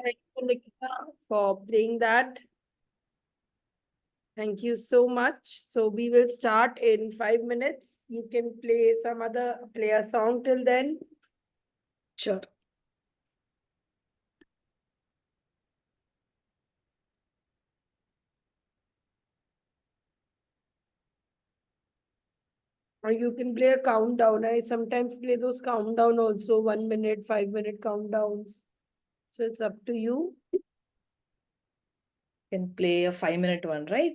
Thank you, Nikita, for playing that. Thank you so much. So we will start in 5 minutes. You can play a song till then. Sure. Or you can play a countdown. I sometimes play those countdown also, 1 minute, 5 minute countdowns. So it's up to you. Can play a 5-minute one, right?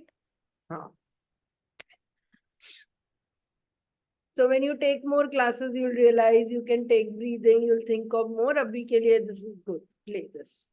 So when you take more classes, you'll realize you can take breathing, you'll think of more. Abhi ke liye this is good. Play this.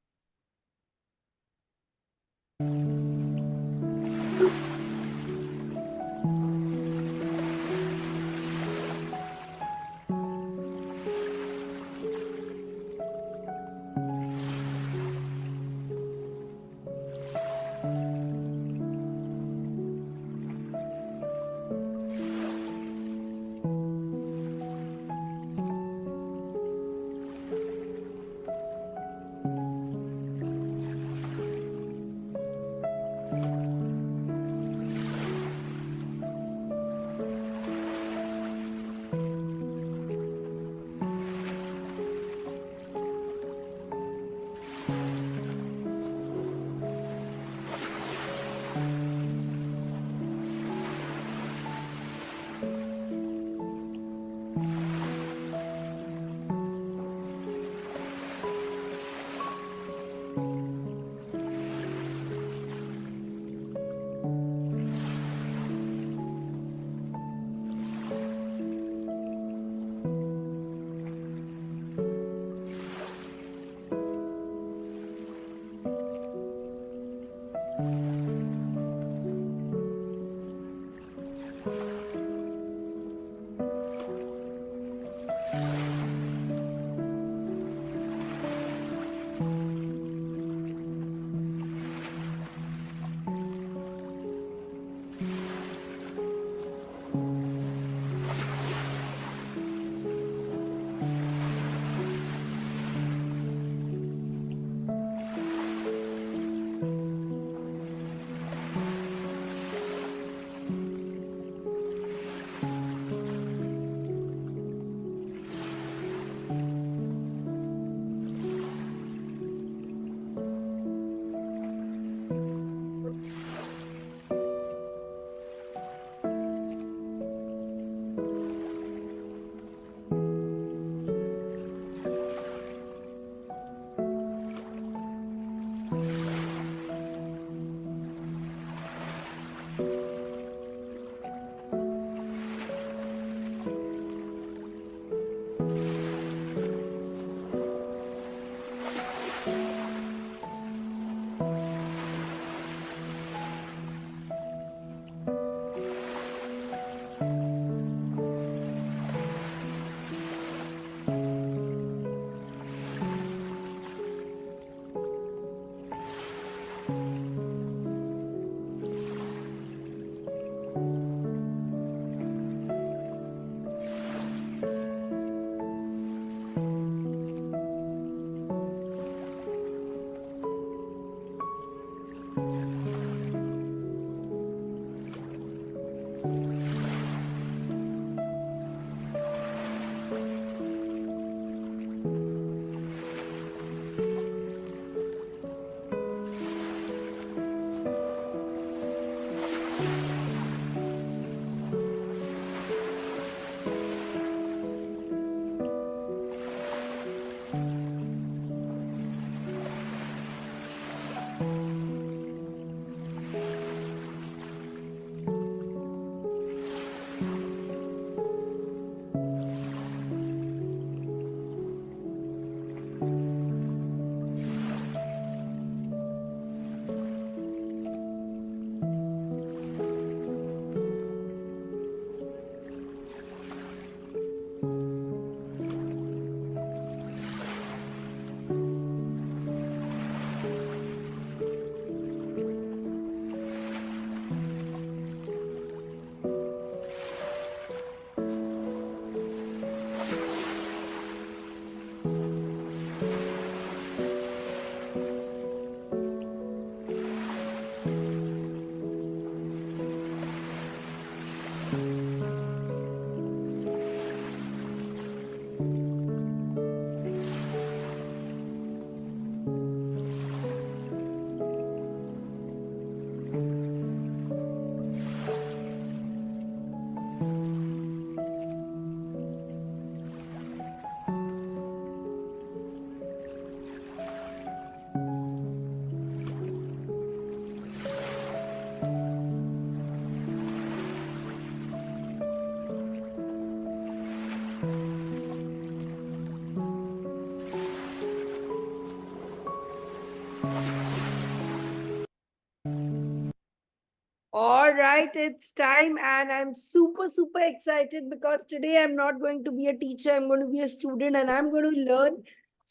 All right, it's time, and I'm super, super excited because today I'm not going to be a teacher, I'm going to be a student and I'm going to learn.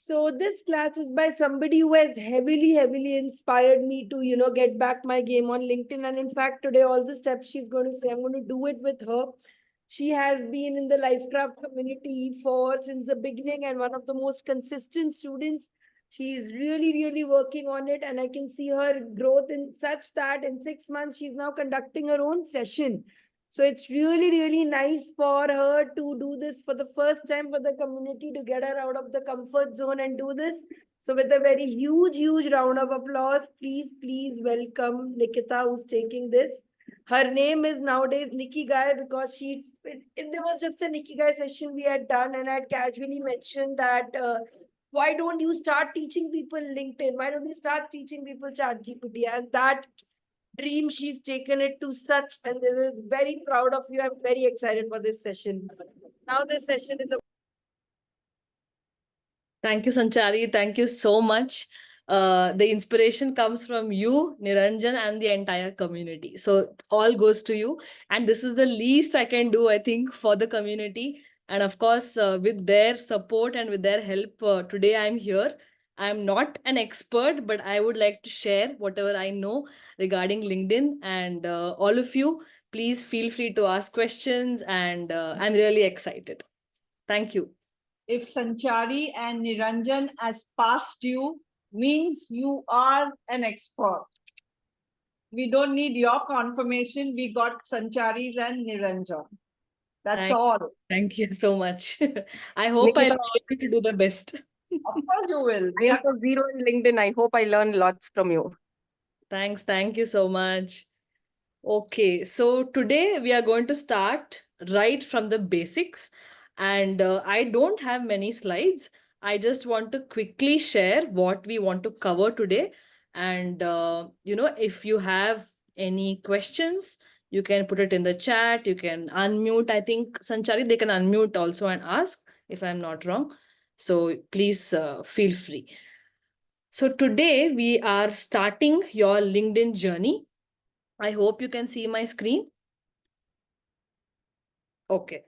So, this class is by somebody who has heavily, heavily inspired me to, get back my game on LinkedIn. And in fact, today, all the steps she's going to say, I'm going to do it with her. She has been in the Lifecraft community for since the beginning and one of the most consistent students. She is really, really working on it, and I can see her growth in such that in 6 months she's now conducting her own session. So it's really, really nice for her to do this for the first time, for the community to get her out of the comfort zone and do this. So with a very huge, huge round of applause, please, please welcome Nikita, who's taking this. Her name is nowadays Nikki Guy because there was just a Nikki Guy session we had done, and I had casually mentioned that why don't you start teaching people LinkedIn? Why don't you start teaching people ChatGPT? And that dream, she's taken it to such, and this is very proud of you. I'm very excited for this session. Now this session is a Thank you, Sanchari. Thank you so much. The inspiration comes from you, Niranjan, and the entire community. So all goes to you. And this is the least I can do, I think, for the community. And of course, with their support and with their help, today I'm here. I'm not an expert, but I would like to share whatever I know regarding LinkedIn. And all of you, please feel free to ask questions. And I'm really excited. Thank you. If Sanchari and Niranjan has passed you, means you are an expert. We don't need your confirmation. We got Sanchari's and Niranjan. That's all. Thank you so much. I hope I'll be able to do the best. Of course you will. I have a zero in LinkedIn. I hope I learn lots from you. Thanks. Thank you so much. Okay, so today we are going to start right from the basics. And I don't have many slides. I just want to quickly share what we want to cover today. And, if you have any questions, you can put it in the chat. You can unmute. I think, Sanchari, they can unmute also and ask if I'm not wrong. So please feel free. So today we are starting your LinkedIn journey. I hope you can see my screen. Okay.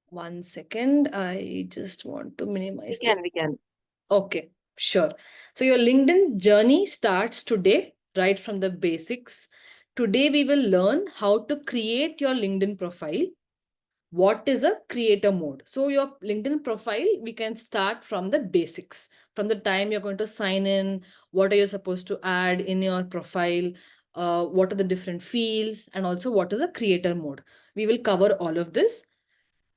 1 second. I just want to minimize this. We can. Okay, sure. So your LinkedIn journey starts today, right from the basics. Today we will learn how to create your LinkedIn profile. What is a creator mode? So your LinkedIn profile, we can start from the basics. From the time you're going to sign in, what are you supposed to add in your profile? What are the different fields? And also what is a creator mode? We will cover all of this.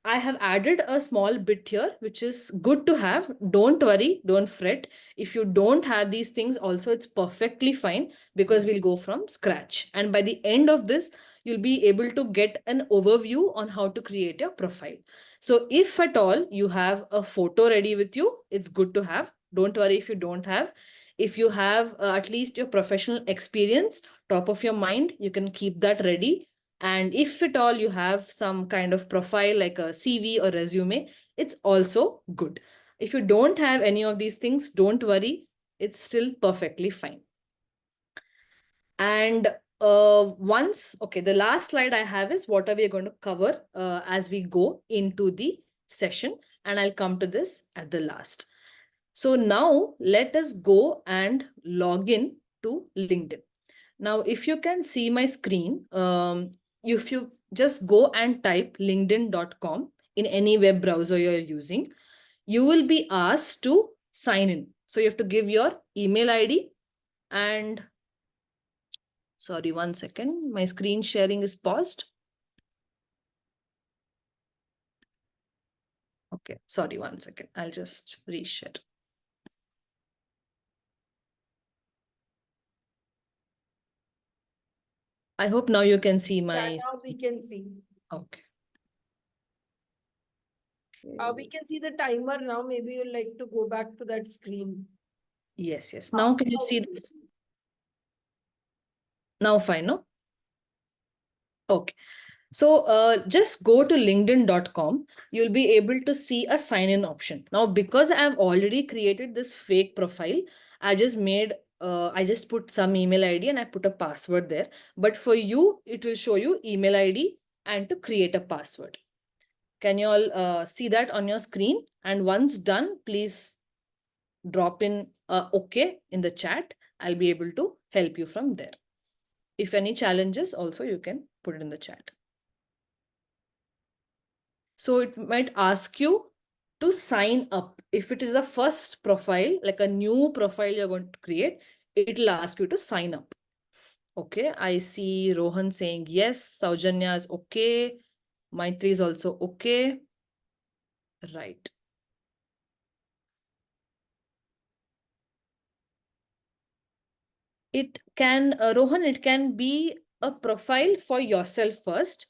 I have added a small bit here, which is good to have. Don't worry, don't fret. If you don't have these things also, it's perfectly fine because we'll go from scratch. And by the end of this, you'll be able to get an overview on how to create your profile. So if at all you have a photo ready with you, it's good to have. Don't worry if you don't have. If you have at least your professional experience, top of your mind, you can keep that ready. And if at all you have some kind of profile like a CV or resume, it's also good. If you don't have any of these things, don't worry. It's still perfectly fine. And the last slide I have is what are we going to cover as we go into the session. And I'll come to this at the last. So now let us go and log in to LinkedIn. Now, if you can see my screen, if you just go and type linkedin.com in any web browser you're using, you will be asked to sign in. So you have to give your email ID and sorry, 1 second. My screen sharing is paused. Okay, sorry, 1 second. I'll just reshare. I hope now you can see my... Yeah, now we can see. Okay. We can see the timer now. Maybe you'd like to go back to that screen. Yes, yes. Now can you see this? Now fine, no? Okay. So just go to linkedin.com. You'll be able to see a sign in option. Now, because I've already created this fake profile, I just put some email ID and I put a password there. But for you, it will show you email ID and to create a password. Can you all see that on your screen? And once done, please drop in OK in the chat. I'll be able to help you from there. If any challenges, also you can put it in the chat. So it might ask you to sign up. If it is the first profile, like a new profile you're going to create, it'll ask you to sign up. Okay, I see Rohan saying yes, Saujanya is okay, Maitri is also okay. Right. It can, Rohan, it can be a profile for yourself first.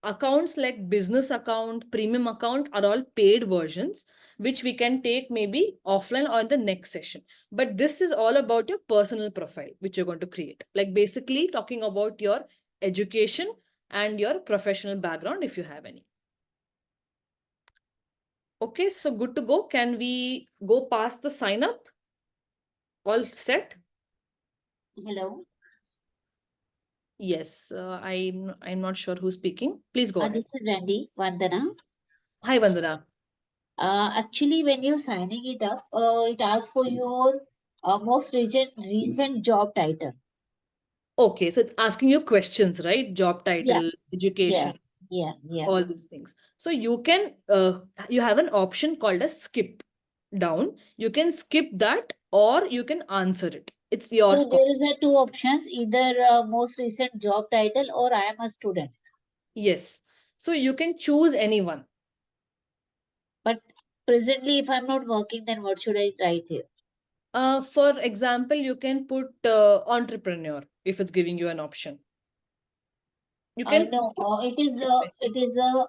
Accounts like business account, premium account are all paid versions, which we can take maybe offline or in the next session. But this is all about your personal profile, which you're going to create. Like basically talking about your education and your professional background, if you have any. Okay, so good to go. Can we go past the sign up? All set? Hello, Yes, I'm not sure who's speaking. Please go this ahead. is Randy Vandana. Hi, Vandana. Actually, when you're signing it up, it asks for your most recent job title. Okay, so it's asking you questions, right? Job Yeah, title, yeah, education, yeah. all these things. So you have an option called as skip down. You can skip that or you can answer it. It's your So call. there is a two options, either most recent job title or I am a student. Yes. So you can choose anyone. But presently, if I'm not working, then what should I write here? For example, you can put entrepreneur if it's giving you an option. You can No, it is a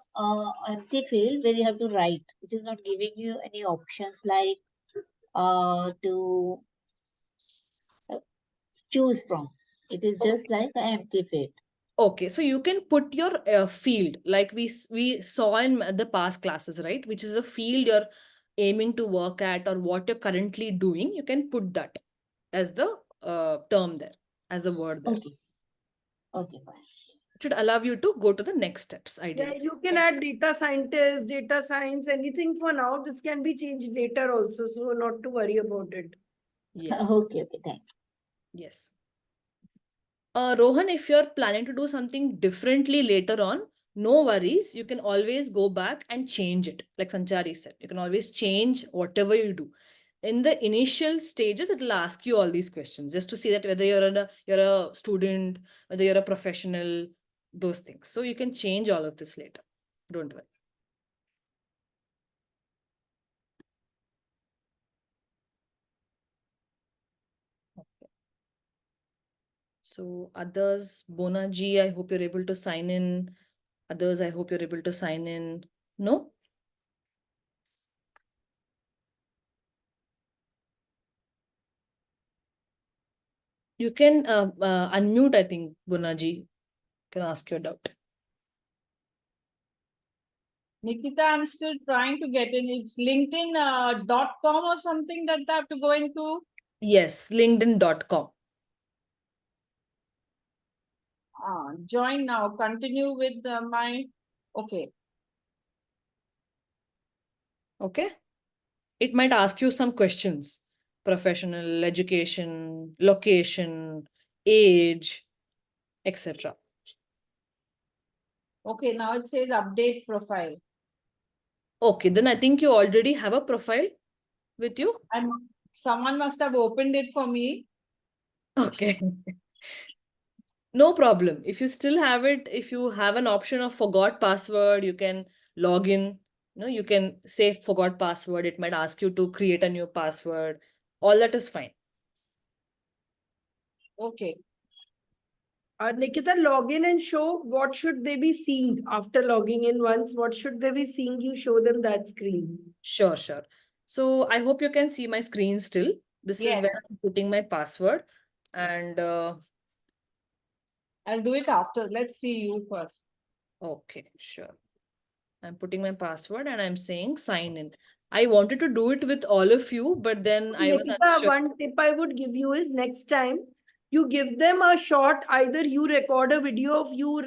empty field where you have to write. It is not giving you any options like to choose from. It is just like an empty field. Okay, so you can put your field like we saw in the past classes, right? Which is a field you're aiming to work at or what you're currently doing. You can put that as the term there, as a word there. Okay. Okay, fine. It should allow you to go to the next steps, Yeah, ideally. you can add data scientist, data science, anything for now. This can be changed later also, so not to worry about it. Yes, Okay, thanks. yes. Rohan, if you're planning to do something differently later on, no worries. You can always go back and change it. Like Sanchari said, you can always change whatever you do. In the initial stages, it will ask you all these questions just to see that whether you're a student, whether you're a professional, those things. So you can change all of this later. Don't worry. So others, Bona ji, I hope you're able to sign in. Others, I hope you're able to sign in. No? You can unmute, I think, Bunaji. Can ask your doubt. Nikita, I'm still trying to get in. It's LinkedIn.com or something that I have to go into. Yes, linkedin.com. Join now. Continue with my. Okay. Okay. It might ask you some questions. Professional, education, location, age, etc. Okay, now it says update profile. Okay, then I think you already have a profile with you. And someone must have opened it for me. Okay. No problem. If you still have it, if you have an option of forgot password, you can log in. You can say forgot password. It might ask you to create a new password. All that is fine. Okay. Nikita, log in and show what should they be seeing after logging in once. What should they be seeing? You show them that screen. Sure, sure. So I hope you can see my screen still. This is Yes. where I'm putting my password. And I'll do it after. Let's see you first. okay, sure. I'm putting my password and I'm saying sign in. I wanted to do it with all of you, but then I was Nikita, unsure. one tip I would give you is next time you give them a short, either you record a video of you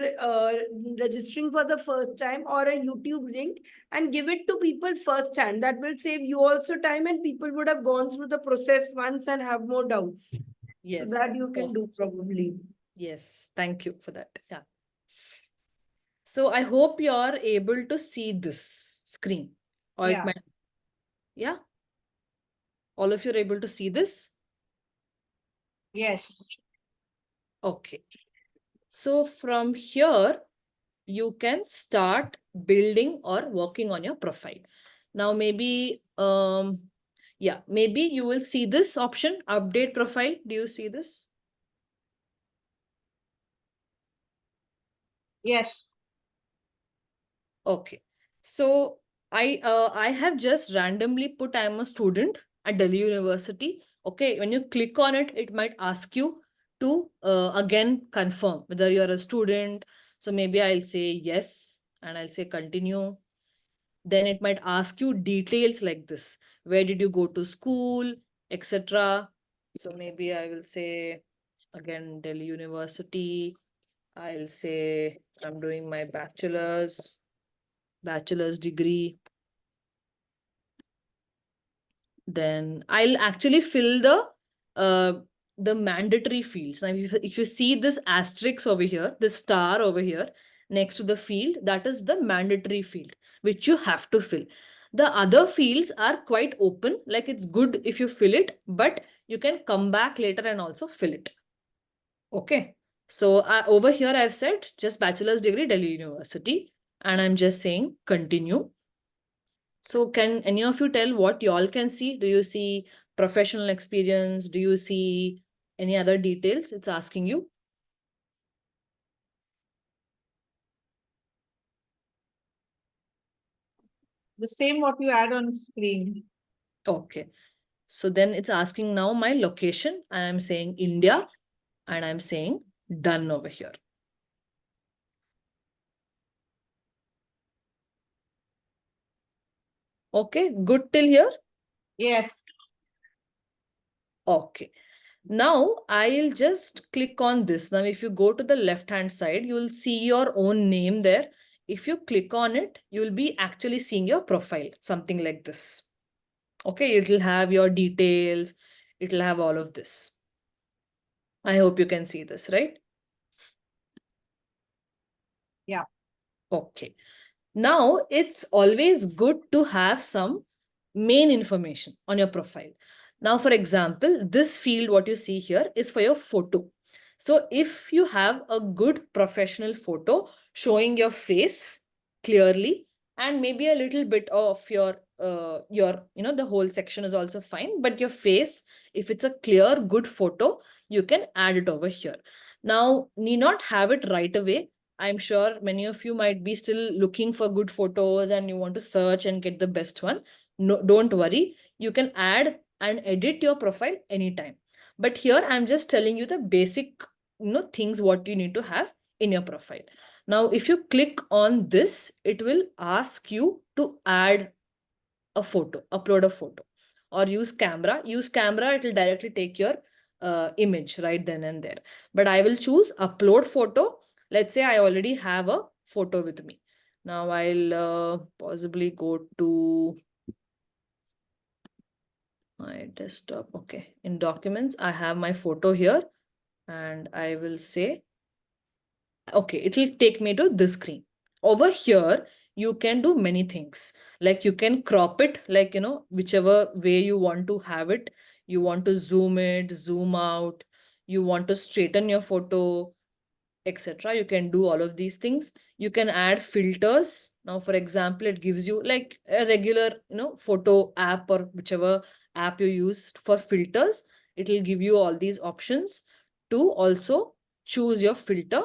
registering for the first time or a YouTube link and give it to people first hand. That will save you also time and people would have gone through the process once and have more doubts. So Yes. that you can do probably. Yes. Thank you for that. Yeah. So I hope you are able to see this screen. Or it Yeah. might, yeah. All of you are able to see this? Yes. Okay. So from here, you can start building or working on your profile. Now, maybe, yeah, maybe you will see this option, update profile. Do you see this? Yes. Okay. So I have just randomly put I'm a student at Delhi University. Okay. When you click on it, it might ask you to again confirm whether you're a student. So maybe I'll say yes and I'll say continue. Then it might ask you details like this. Where did you go to school, etc. So maybe I will say again Delhi University. I'll say I'm doing my bachelor's degree. Then I'll actually fill the mandatory fields. Now, if you see this asterisk over here, the star over here next to the field, that is the mandatory field, which you have to fill. The other fields are quite open, like it's good if you fill it, but you can come back later and also fill it. Okay. So over here, I've said just bachelor's degree, Delhi University, and I'm just saying continue. So can any of you tell what y'all can see? Do you see professional experience? Do you see any other details it's asking you? The same what you add on screen. Okay. So then it's asking now my location. I am saying India and I'm saying done over here. Okay, good till here? Yes. Okay. Now I'll just click on this. Now, if you go to the left-hand side, you'll see your own name there. If you click on it, you'll be actually seeing your profile, something like this. Okay, it'll have your details. It'll have all of this. I hope you can see this, right? Yeah. Okay. Now, it's always good to have some main information on your profile. Now, for example, this field, what you see here is for your photo. So if you have a good professional photo showing your face clearly and maybe a little bit of your, the whole section is also fine, but your face, if it's a clear, good photo, you can add it over here. Now, need not have it right away. I'm sure many of you might be still looking for good photos and you want to search and get the best one. No, don't worry. You can add and edit your profile anytime. But here I'm just telling you the basic, things what you need to have in your profile. Now, if you click on this, it will ask you to add a photo, upload a photo, or use camera. Use camera, it will directly take your image right then and there. But I will choose upload photo. Let's say I already have a photo with me. Now I'll possibly go to my desktop. Okay, in documents, I have my photo here and I will say, okay, it will take me to this screen. Over here, you can do many things. Like you can crop it, like, whichever way you want to have it. You want to zoom it, zoom out. You want to straighten your photo, etc. You can do all of these things. You can add filters. Now, for example, it gives you like a regular, photo app or whichever app you use for filters. It will give you all these options to also choose your filter,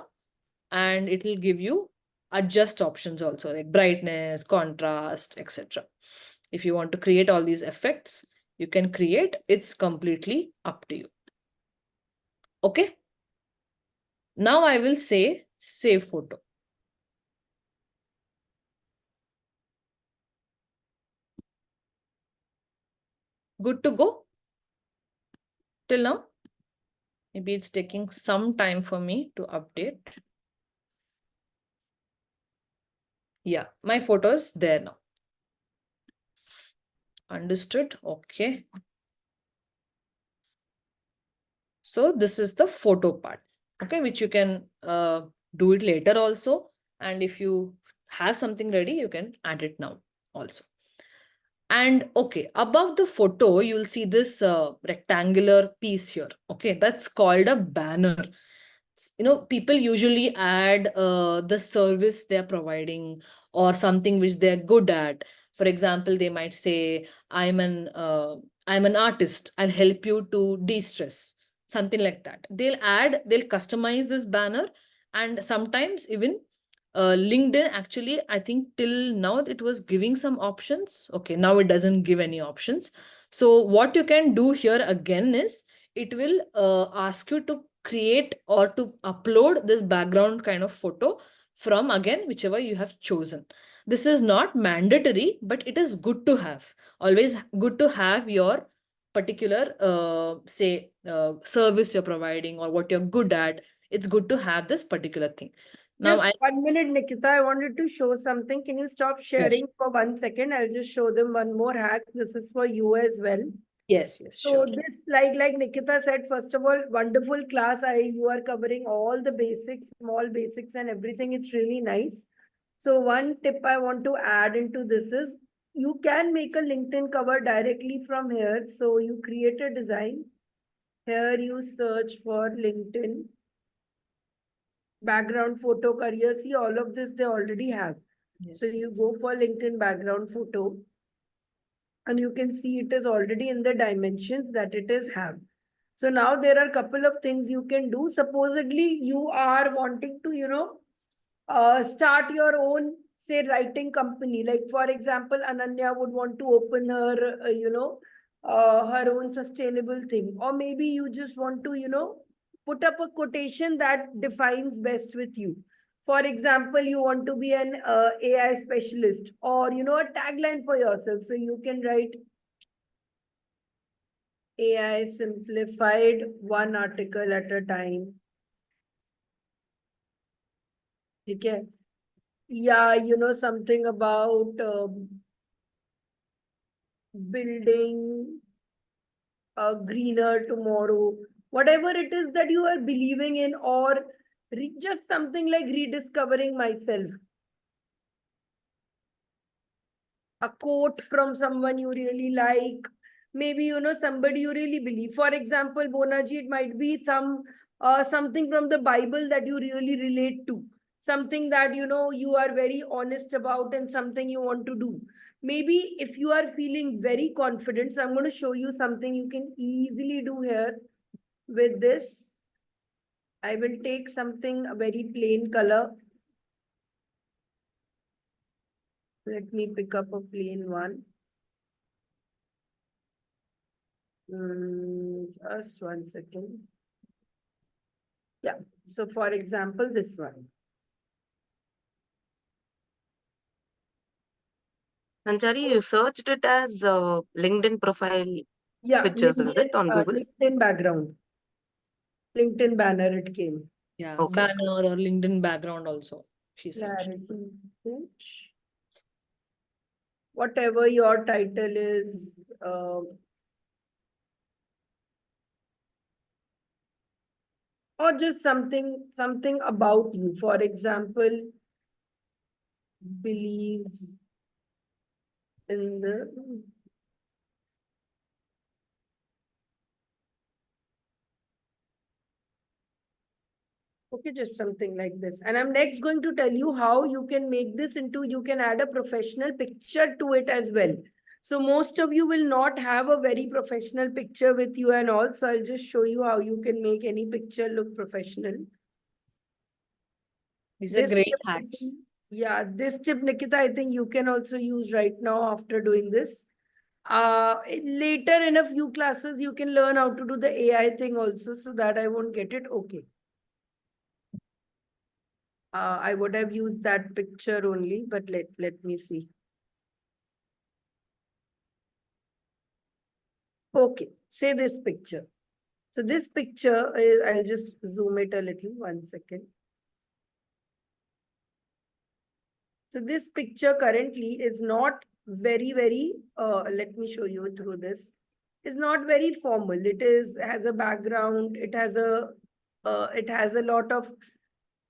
and it will give you adjust options also like brightness, contrast, etc. If you want to create all these effects, you can create. It's completely up to you. Okay. Now I will say save photo. Good to go till now? Maybe it's taking some time for me to update. Yeah, my photo is there now. Understood. Okay. So this is the photo part, okay, which you can do it later also. And if you have something ready, you can add it now also. And okay, above the photo, you will see this rectangular piece here. Okay, that's called a banner. People usually add the service they're providing or something which they're good at. For example, they might say, I'm an artist, I'll help you to de-stress, something like that. They'll customize this banner. And sometimes even LinkedIn, actually, I think till now it was giving some options. Okay, now it doesn't give any options. So what you can do here again is, it will ask you to create or to upload this background kind of photo from, again, whichever you have chosen. This is not mandatory, but it is good to have. Always good to have your particular service you're providing or what you're good at. It's good to have this particular thing. Now Just 1 minute, Nikita. I wanted to show something. Can you stop sharing for 1 second? I'll just show them one more hack. This is for you as well. Yes, So sure. this, like Nikita said, first of all, wonderful class. You are covering all the basics, small basics and everything. It's really nice. So one tip I want to add into this is, you can make a LinkedIn cover directly from here. So you create a design. Here you search for LinkedIn background photo career. See, all of this they already have. So you Yes. go for LinkedIn background photo and you can see it is already in the dimensions that it is have. So now there are a couple of things you can do. Supposedly you are wanting to, start your own, say, writing company. Like for example, Ananya would want to open her, her own sustainable thing. Or maybe you just want to, put up a quotation that defines best with you. For example, you want to be an AI specialist, or, a tagline for yourself. So you can write AI simplified, one article at a time. Okay. Yeah, something about building a greener tomorrow, whatever it is that you are believing in, or just something like rediscovering myself. A quote from someone you really like, maybe somebody you really believe. For example, Bonaji, it might be something from the Bible that you really relate to, something that you are very honest about, and something you want to do. Maybe if you are feeling very confident, so I'm going to show you something you can easily do here with this. I will take something, a very plain color. Let me pick up a plain one. Just 1 second. Yeah. So for example, this one. Sanchari, you searched it as LinkedIn profile Yeah, pictures, is it, on Google? LinkedIn background. LinkedIn banner, it came. Yeah, Okay. banner or LinkedIn background also, she searched. Clarity, pitch. Whatever your title is, or just something about you. For example, believes in the okay, just something like this. And I'm next going to tell you how you can make this into, you can add a professional picture to it as well. So most of you will not have a very professional picture with you and all. So I'll just show you how you can make any picture look professional. These are This great tip, hacks. yeah, this tip, Nikita, I think you can also use right now after doing this. Later in a few classes, you can learn how to do the AI thing also, so that I won't get it. Okay. I would have used that picture only, but let me see. Okay, say this picture. So this picture is, I'll just zoom it a little, 1 second. So this picture currently is not very, let me show you through this. It's not very formal. It has a background. It has a lot of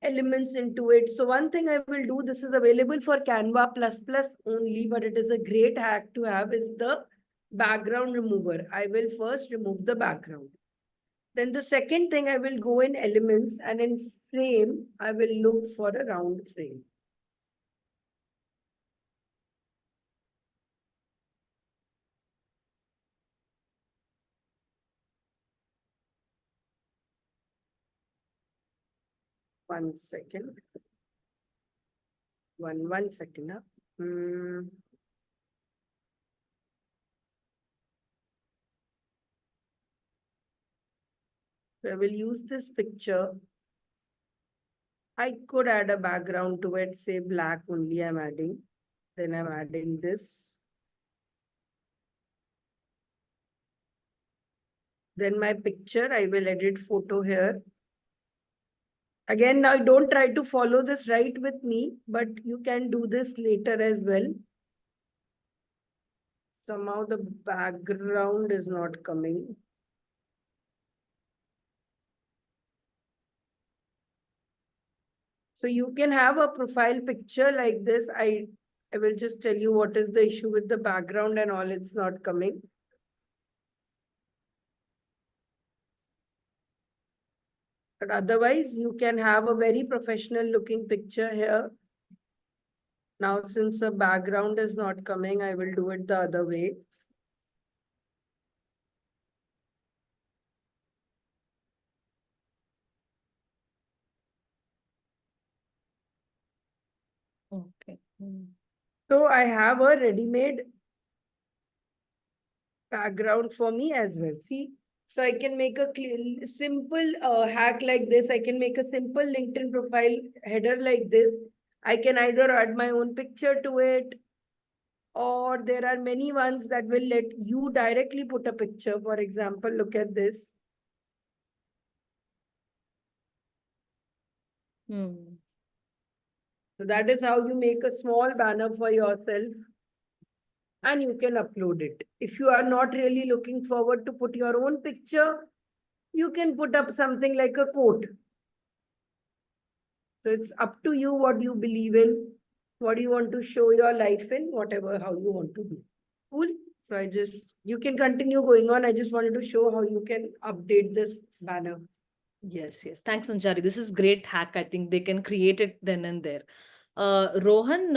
elements into it. So one thing I will do, this is available for Canva plus only, but it is a great hack to have, is the background remover. I will first remove the background. Then the second thing, I will go in elements, and in frame, I will look for a round frame. One second. One second. So I will use this picture. I could add a background to it, say black only I'm adding. Then I'm adding this. Then my picture, I will edit photo here. Again, now don't try to follow this right with me, but you can do this later as well. Somehow the background is not coming. So you can have a profile picture like this. I will just tell you what is the issue with the background and all, it's not coming. But otherwise, you can have a very professional looking picture here. Now, since the background is not coming, I will do it the other way. Okay. So I have a ready-made background for me as well. See, so I can make a simple hack like this. I can make a simple LinkedIn profile header like this. I can either add my own picture to it, or there are many ones that will let you directly put a picture. For example, look at this. So that is how you make a small banner for yourself, and you can upload it. If you are not really looking forward to put your own picture, you can put up something like a quote. So it's up to you what you believe in, what you want to show your life in, whatever, how you want to do. Cool. So you can continue going on. I just wanted to show how you can update this banner. Yes. Thanks, Sanchari. This is great hack. I think they can create it then and there. Rohan,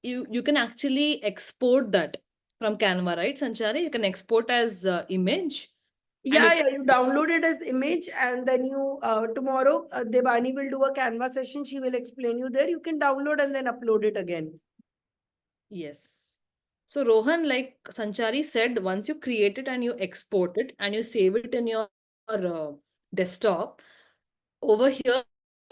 you can actually export that from Canva, right, Sanchari? You can export as image. Yeah, you download it as image, and then you tomorrow Devani will do a Canva session. She will explain you there. You can download and then upload it again. Yes. So Rohan, like Sanchari said, once you create it and you export it and you save it in your desktop, over here,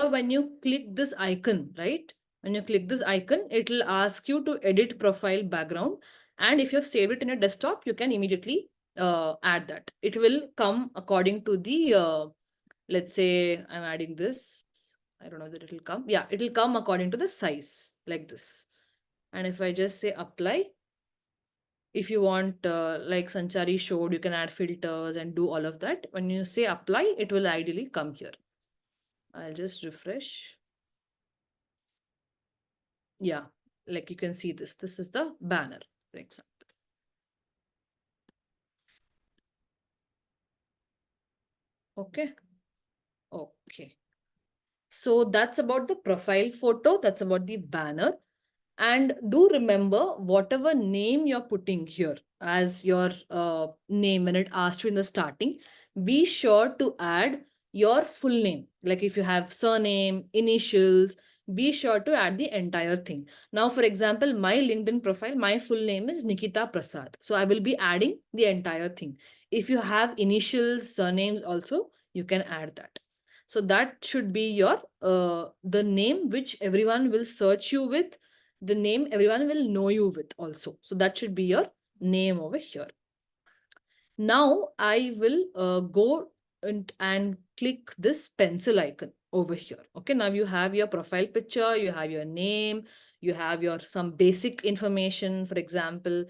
when you click this icon, right? When you click this icon, it will ask you to edit profile background. And if you have saved it in a desktop, you can immediately add that. It will come according to the, let's say I'm adding this. I don't know that it will come. Yeah, it will come according to the size like this. And if I just say apply, if you want, like Sanchari showed, you can add filters and do all of that. When you say apply, it will ideally come here. I'll just refresh. Yeah, like you can see this. This is the banner, for example. Okay. So that's about the profile photo. That's about the banner. And do remember, whatever name you're putting here as your name when it asked you in the starting, be sure to add your full name. Like if you have surname, initials, be sure to add the entire thing. Now, for example, my LinkedIn profile, my full name is Nikita Prasad. So I will be adding the entire thing. If you have initials, surnames also, you can add that. So that should be your the name which everyone will search you with, the name everyone will know you with also. So that should be your name over here. Now I will go and click this pencil icon over here. Okay, now you have your profile picture, you have your name, you have your some basic information, for example,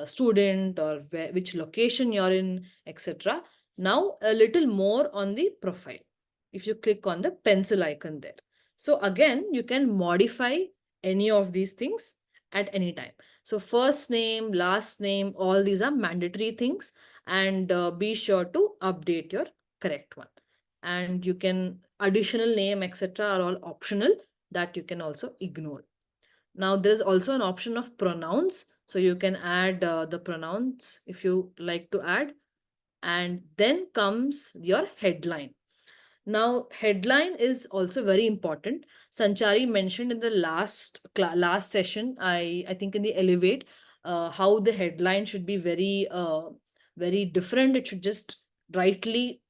student or which location you're in, etc. Now a little more on the profile. If you click on the pencil icon there. So again, you can modify any of these things at any time. So first name, last name, all these are mandatory things, and be sure to update your correct one. And you can additional name, etc. are all optional, that you can also ignore. Now there's also an option of pronouns, so you can add the pronouns if you like to add. And then comes your headline. Now, headline is also very important. Sanchari mentioned in the last session, I think in the Elevate, how the headline should be very different. It should just rightly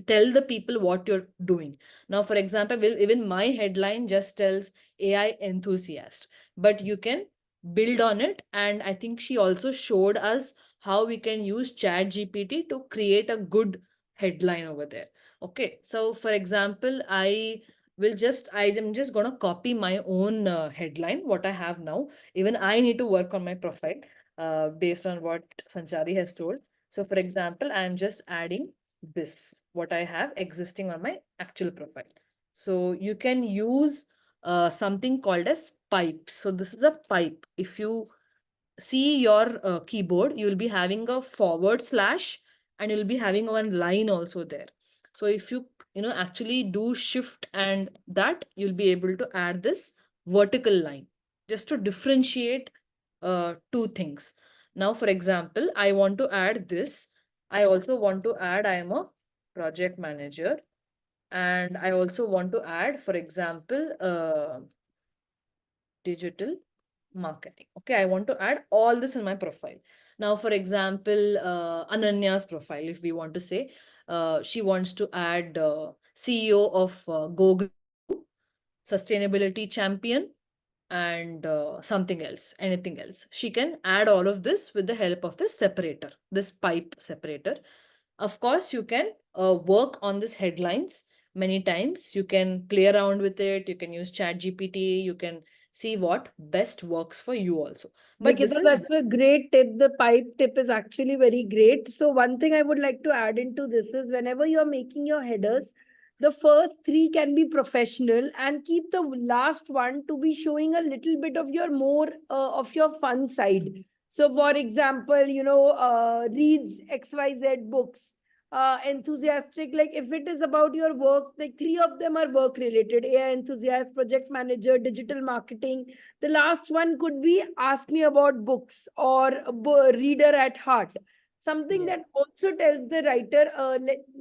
tell the people what you're doing. Now, for example, even my headline just tells AI enthusiast, but you can build on it. And I think she also showed us how we can use Chat GPT to create a good headline over there. Okay, so for example, I am just going to copy my own headline, what I have now. Even I need to work on my profile based on what Sanchari has told. So for example, I am just adding this, what I have existing on my actual profile. So you can use something called as pipes. So this is a pipe. If you see your keyboard, you will be having a forward slash, and you'll be having one line also there. So if you actually do shift and that, you'll be able to add this vertical line just to differentiate two things. Now, for example, I want to add this. I also want to add I am a project manager, and I also want to add, for example, digital marketing. Okay, I want to add all this in my profile. Now, for example, Ananya's profile, if we want to say, she wants to add CEO of Google, sustainability champion, and something else, anything else. She can add all of this with the help of this separator, this pipe separator. Of course, you can work on this headlines many times. You can play around with it. You can use Chat GPT. You can see what best works for you also. But this Nikita, is that's a great tip. The pipe tip is actually very great. So one thing I would like to add into this is whenever you're making your headers, the first three can be professional and keep the last one to be showing a little bit of your more of your fun side. So for example, reads XYZ books, enthusiastic, like if it is about your work, like three of them are work related: AI enthusiast, project manager, digital marketing. The last one could be ask me about books or a reader at heart. Something yeah, that also tells the writer,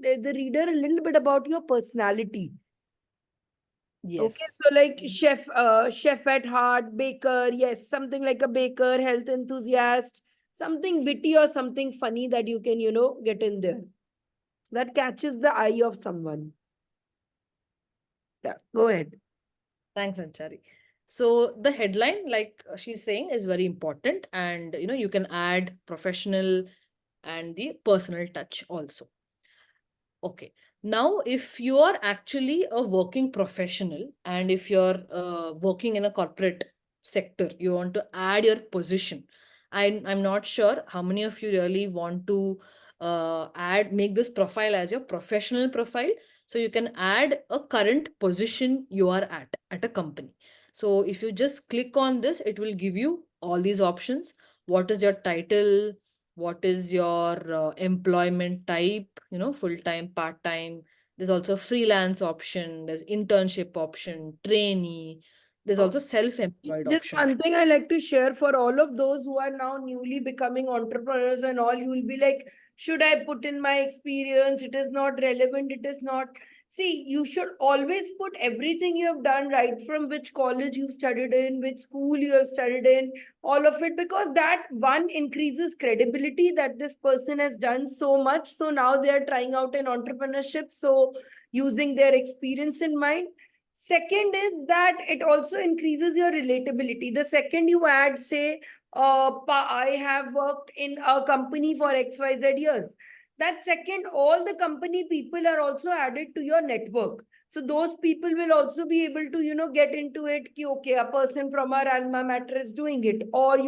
the reader a little bit about your personality. Okay, yes, so like chef at heart, baker, yes, something like a baker, health enthusiast, something witty or something funny that you can, get in there. That catches the eye of someone. Yeah, go ahead. thanks, Anchari. So the headline, like she's saying, is very important, and you can add professional and the personal touch also. Okay. Now, if you are actually a working professional, and if you're working in a corporate sector, you want to add your position. I'm not sure how many of you really want to make this profile as your professional profile. So you can add a current position you are at a company. So if you just click on this, it will give you all these options. What is your title? What is your employment type, full-time, part-time. There's also freelance option, there's internship option, trainee, there's also self-employed Just option one also. thing I like to share for all of those who are now newly becoming entrepreneurs and all, you will be like, should I put in my experience? It is not relevant. It is not. See, you should always put everything you have done, right from which college you studied in, which school you have studied in, all of it, because that one increases credibility that this person has done so much. So now they are trying out an entrepreneurship. So using their experience in mind. Second is that it also increases your relatability. The second you add, say, I have worked in a company for XYZ years. That second, all the company people are also added to your network. So those people will also be able to, get into it. Ki, okay, a person from our alma mater is doing it. Or,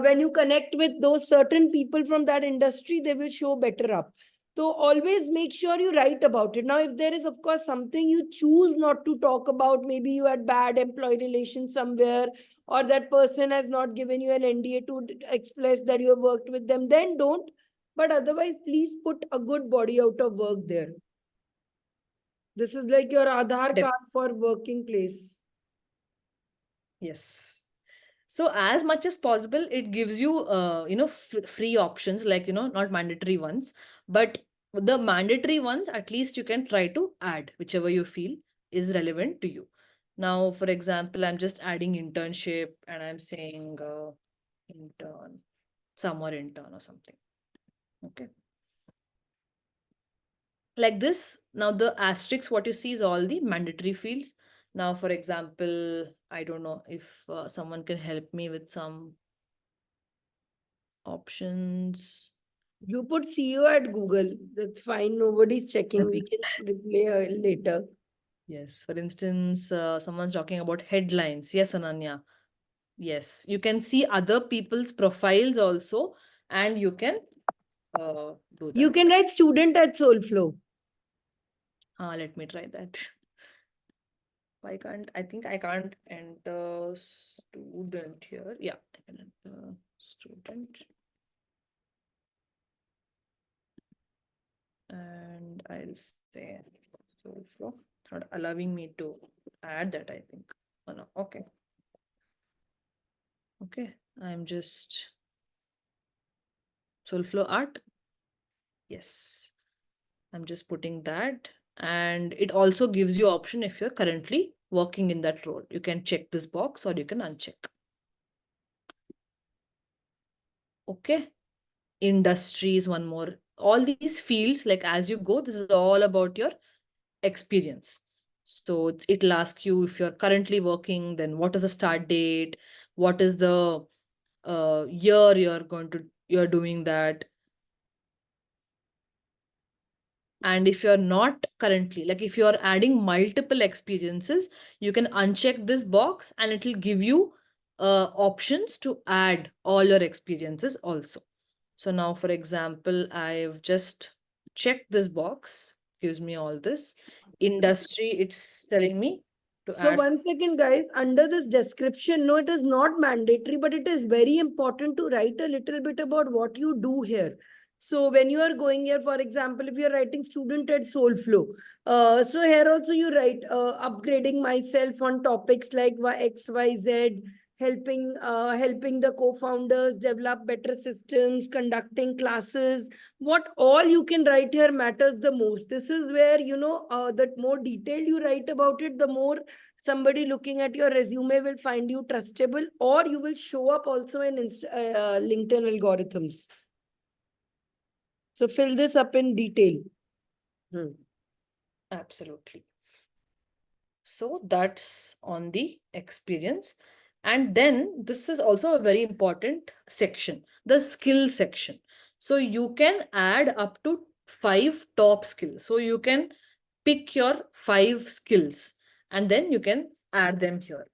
when you connect with those certain people from that industry, they will show better up. So always make sure you write about it. Now, if there is, of course, something you choose not to talk about, maybe you had bad employee relations somewhere, or that person has not given you an NDA to express that you have worked with them, then don't. But otherwise, please put a good body out of work there. This is like your Aadhaar card for working place. Yes. So as much as possible, it gives you, free options, like, not mandatory ones, but the mandatory ones, at least you can try to add whichever you feel is relevant to you. Now, for example, I'm just adding internship and I'm saying intern, summer intern or something. Okay. Like this. Now the asterisk, what you see is all the mandatory fields. Now, for example, I don't know if someone can help me with some options. You put CEO at Google. That's fine. Nobody's checking. We can replay later. Yes, for instance, someone's talking about headlines. Yes, Ananya. Yes, you can see other people's profiles also, and you can do You that. can write student at SoulFlow. Let me try that. Why can't I think I can't enter student here? Yeah, I can enter student. And I'll say SoulFlow. It's not allowing me to add that, I think. Oh no, okay. Okay, I'm just SoulFlow art. Yes, I'm just putting that. And it also gives you option if you're currently working in that role. You can check this box or you can uncheck. Okay. Industries, one more. All these fields, like as you go, this is all about your experience. So it'll ask you if you're currently working, then what is the start date? What is the year you're doing that? And if you're not currently, like if you're adding multiple experiences, you can uncheck this box and it'll give you options to add all your experiences also. So now, for example, I've just checked this box, gives me all this. Industry, it's telling me to So add. 1 second, guys, under this description, no, it is not mandatory, but it is very important to write a little bit about what you do here. So when you are going here, for example, if you're writing student at SoulFlow, so here also you write upgrading myself on topics like XYZ, helping the co-founders develop better systems, conducting classes. What all you can write here matters the most. This is where, the more detailed you write about it, the more somebody looking at your resume will find you trustable, or you will show up also in LinkedIn algorithms. So fill this up in detail. Absolutely. So that's on the experience. And then this is also a very important section, the skill section. So you can add up to 5 top skills. So you can pick your 5 skills and then you can add them here.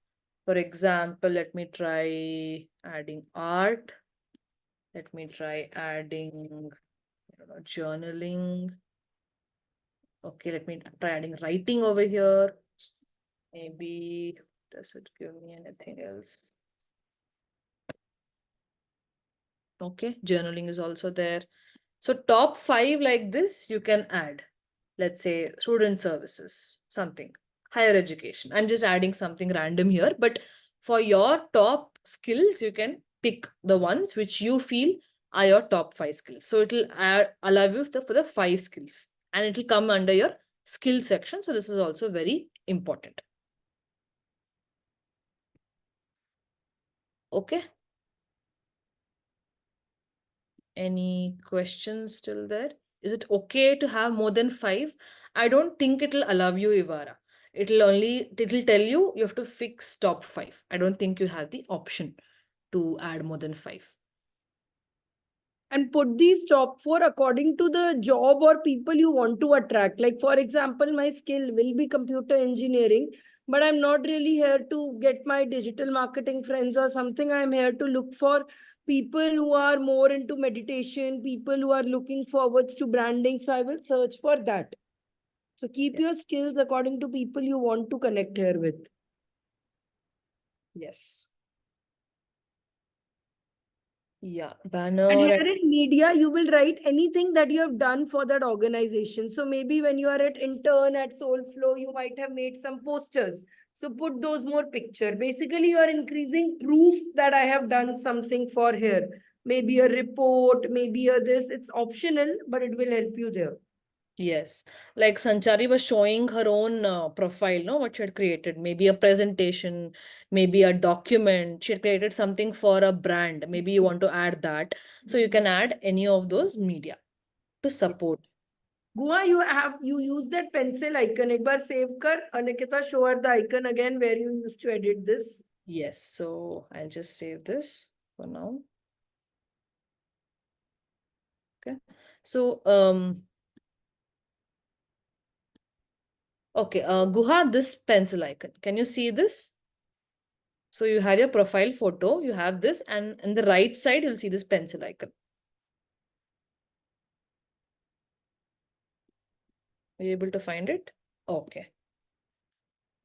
For example, let me try adding art. Let me try adding, I don't know, journaling. Okay, let me try adding writing over here. Maybe, does it give me anything else? Okay, journaling is also there. So top 5 like this, you can add. Let's say student services, something, higher education. I'm just adding something random here, but for your top skills, you can pick the ones which you feel are your top 5 skills. So it'll allow you for the 5 skills and it'll come under your skill section. So this is also very important. Okay. Any questions still there? Is it okay to have more than 5? I don't think it'll allow you, Ivara. It'll tell you you have to fix top 5. I don't think you have the option. to add more than 5. And put these top 4 according to the job or people you want to attract. Like, for example, my skill will be computer engineering, but I'm not really here to get my digital marketing friends or something. I'm here to look for people who are more into meditation, people who are looking forwards to branding. So I will search for that. So keep your skills according to people you want to connect here with. Yes. Yeah, And banner. here in media, you will write anything that you have done for that organization. So maybe when you are at intern at SoulFlow, you might have made some posters. So put those more picture. Basically, you are increasing proof that I have done something for here. Maybe a report, maybe a this. It's optional, but it will help you there. Yes, like Sanchari was showing her own profile, no, what she had created. Maybe a presentation, maybe a document. She had created something for a brand. Maybe you want to add that. So you can add any of those media to support. Gua, you use that pencil icon. एक बार save कर. Anikita, show her the icon again where you used to edit this. Yes, so I'll just save this for now. Okay. So okay, Guha, this pencil icon. Can you see this? So you have your profile photo, you have this, and in the right side, you'll see this pencil icon. Are you able to find it? Okay.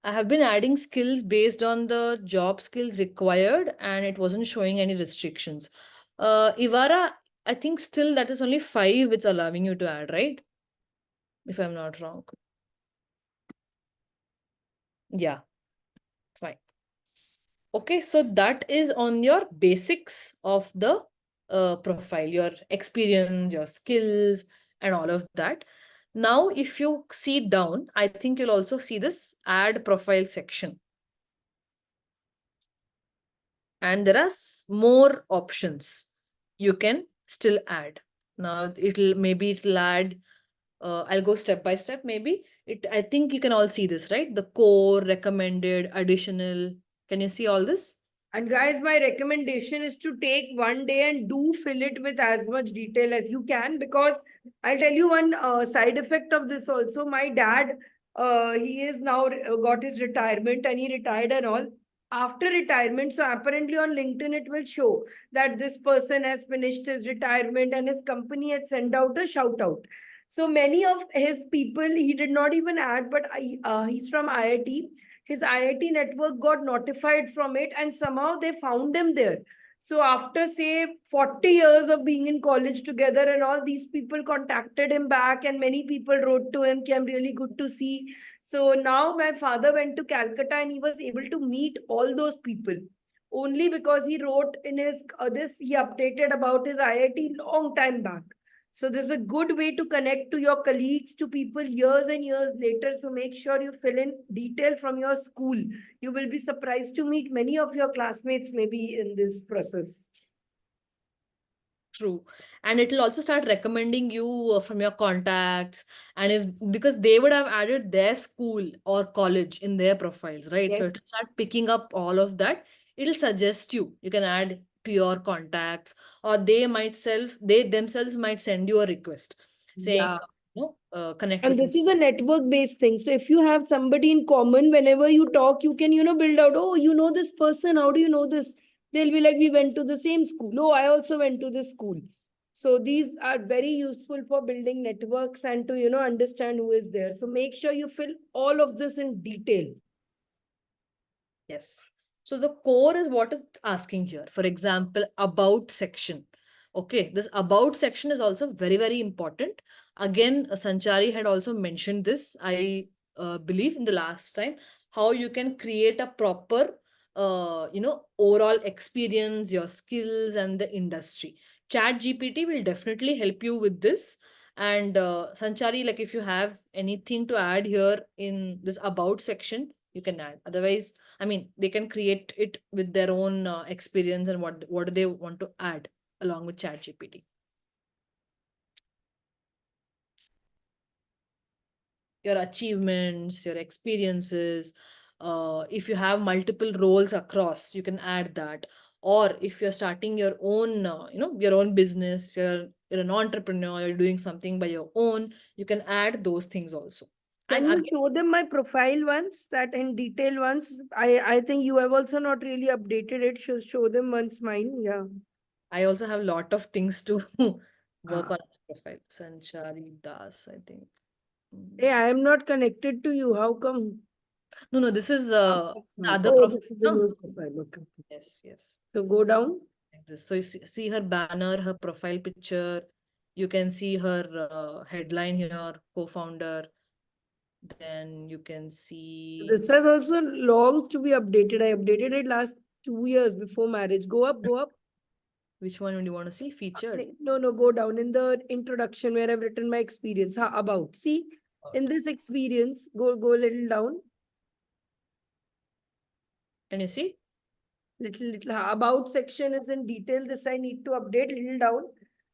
I have been adding skills based on the job skills required, and it wasn't showing any restrictions. Ivara, I think still that is only 5 it's allowing you to add, right? If I'm not wrong. Yeah, fine. Okay, so that is on your basics of the profile, your experience, your skills, and all of that. Now, if you see down, I think you'll also see this add profile section. And there are more options you can still add. Now, it'll add, I'll go step by step, maybe. I think you can all see this, right? The core, recommended, additional. Can you see all this? And guys, my recommendation is to take one day and do fill it with as much detail as you can, because I'll tell you one side effect of this also. My dad, he is now got his retirement and he retired and all. After retirement, so apparently on LinkedIn, it will show that this person has finished his retirement and his company had sent out a shout out. So many of his people, he did not even add, but he's from IIT. His IIT network got notified from it and somehow they found him there. So after say 40 years of being in college together and all, these people contacted him back and many people wrote to him, I'm really good to see. So now my father went to Calcutta and he was able to meet all those people only because he wrote in his he updated about his IIT long time back. So this is a good way to connect to your colleagues, to people years and years later. So make sure you fill in detail from your school. You will be surprised to meet many of your classmates maybe in this process. True. And it will also start recommending you from your contacts. And if because they would have added their school or college in their profiles, right? So it will Yes. start picking up all of that. It'll suggest you. You can add to your contacts, or they themselves might send you a request saying, Yeah. connect And with me. this is a network based thing. So if you have somebody in common, whenever you talk, you can, build out, oh, you know this person. How do you know this? They'll be like, we went to the same school. Oh, I also went to this school. So these are very useful for building networks and to, understand who is there. So make sure you fill all of this in detail. Yes. So the core is what it's asking here. For example, about section. Okay, this about section is also very, very important. Again, Sanchari had also mentioned this, I believe in the last time, how you can create a proper, overall experience, your skills and the industry. Chat GPT will definitely help you with this. And Sanchari, like if you have anything to add here in this about section, you can add. Otherwise, I mean, they can create it with their own experience and what do they want to add along with ChatGPT. Your achievements, your experiences. If you have multiple roles across, you can add that. or if you're starting your own, your own business, you're an entrepreneur, you're doing something by your own, you can add those things also. Can And you again, show them my profile once, that in detail once? I think you have also not really updated it. Show them once mine. Yeah. I also have a lot of things to work Ah. on my profile. Sanchari Das, I think. Hey, I am not connected to you. How come? No, this is the other Oh, profile. this is the No? new profile. Okay. Yes, yes. So go down. Like this. So you see her banner, her profile picture. You can see her headline here, co-founder. Then you can see This has also longs to be updated. I updated it last 2 years before marriage. Go up, go up. which one do you want to see? Featured. No, go down in the introduction where I've written my experience. About. See, in this experience, go a little down. Can you see? Little about section is in detail. This I need to update little down.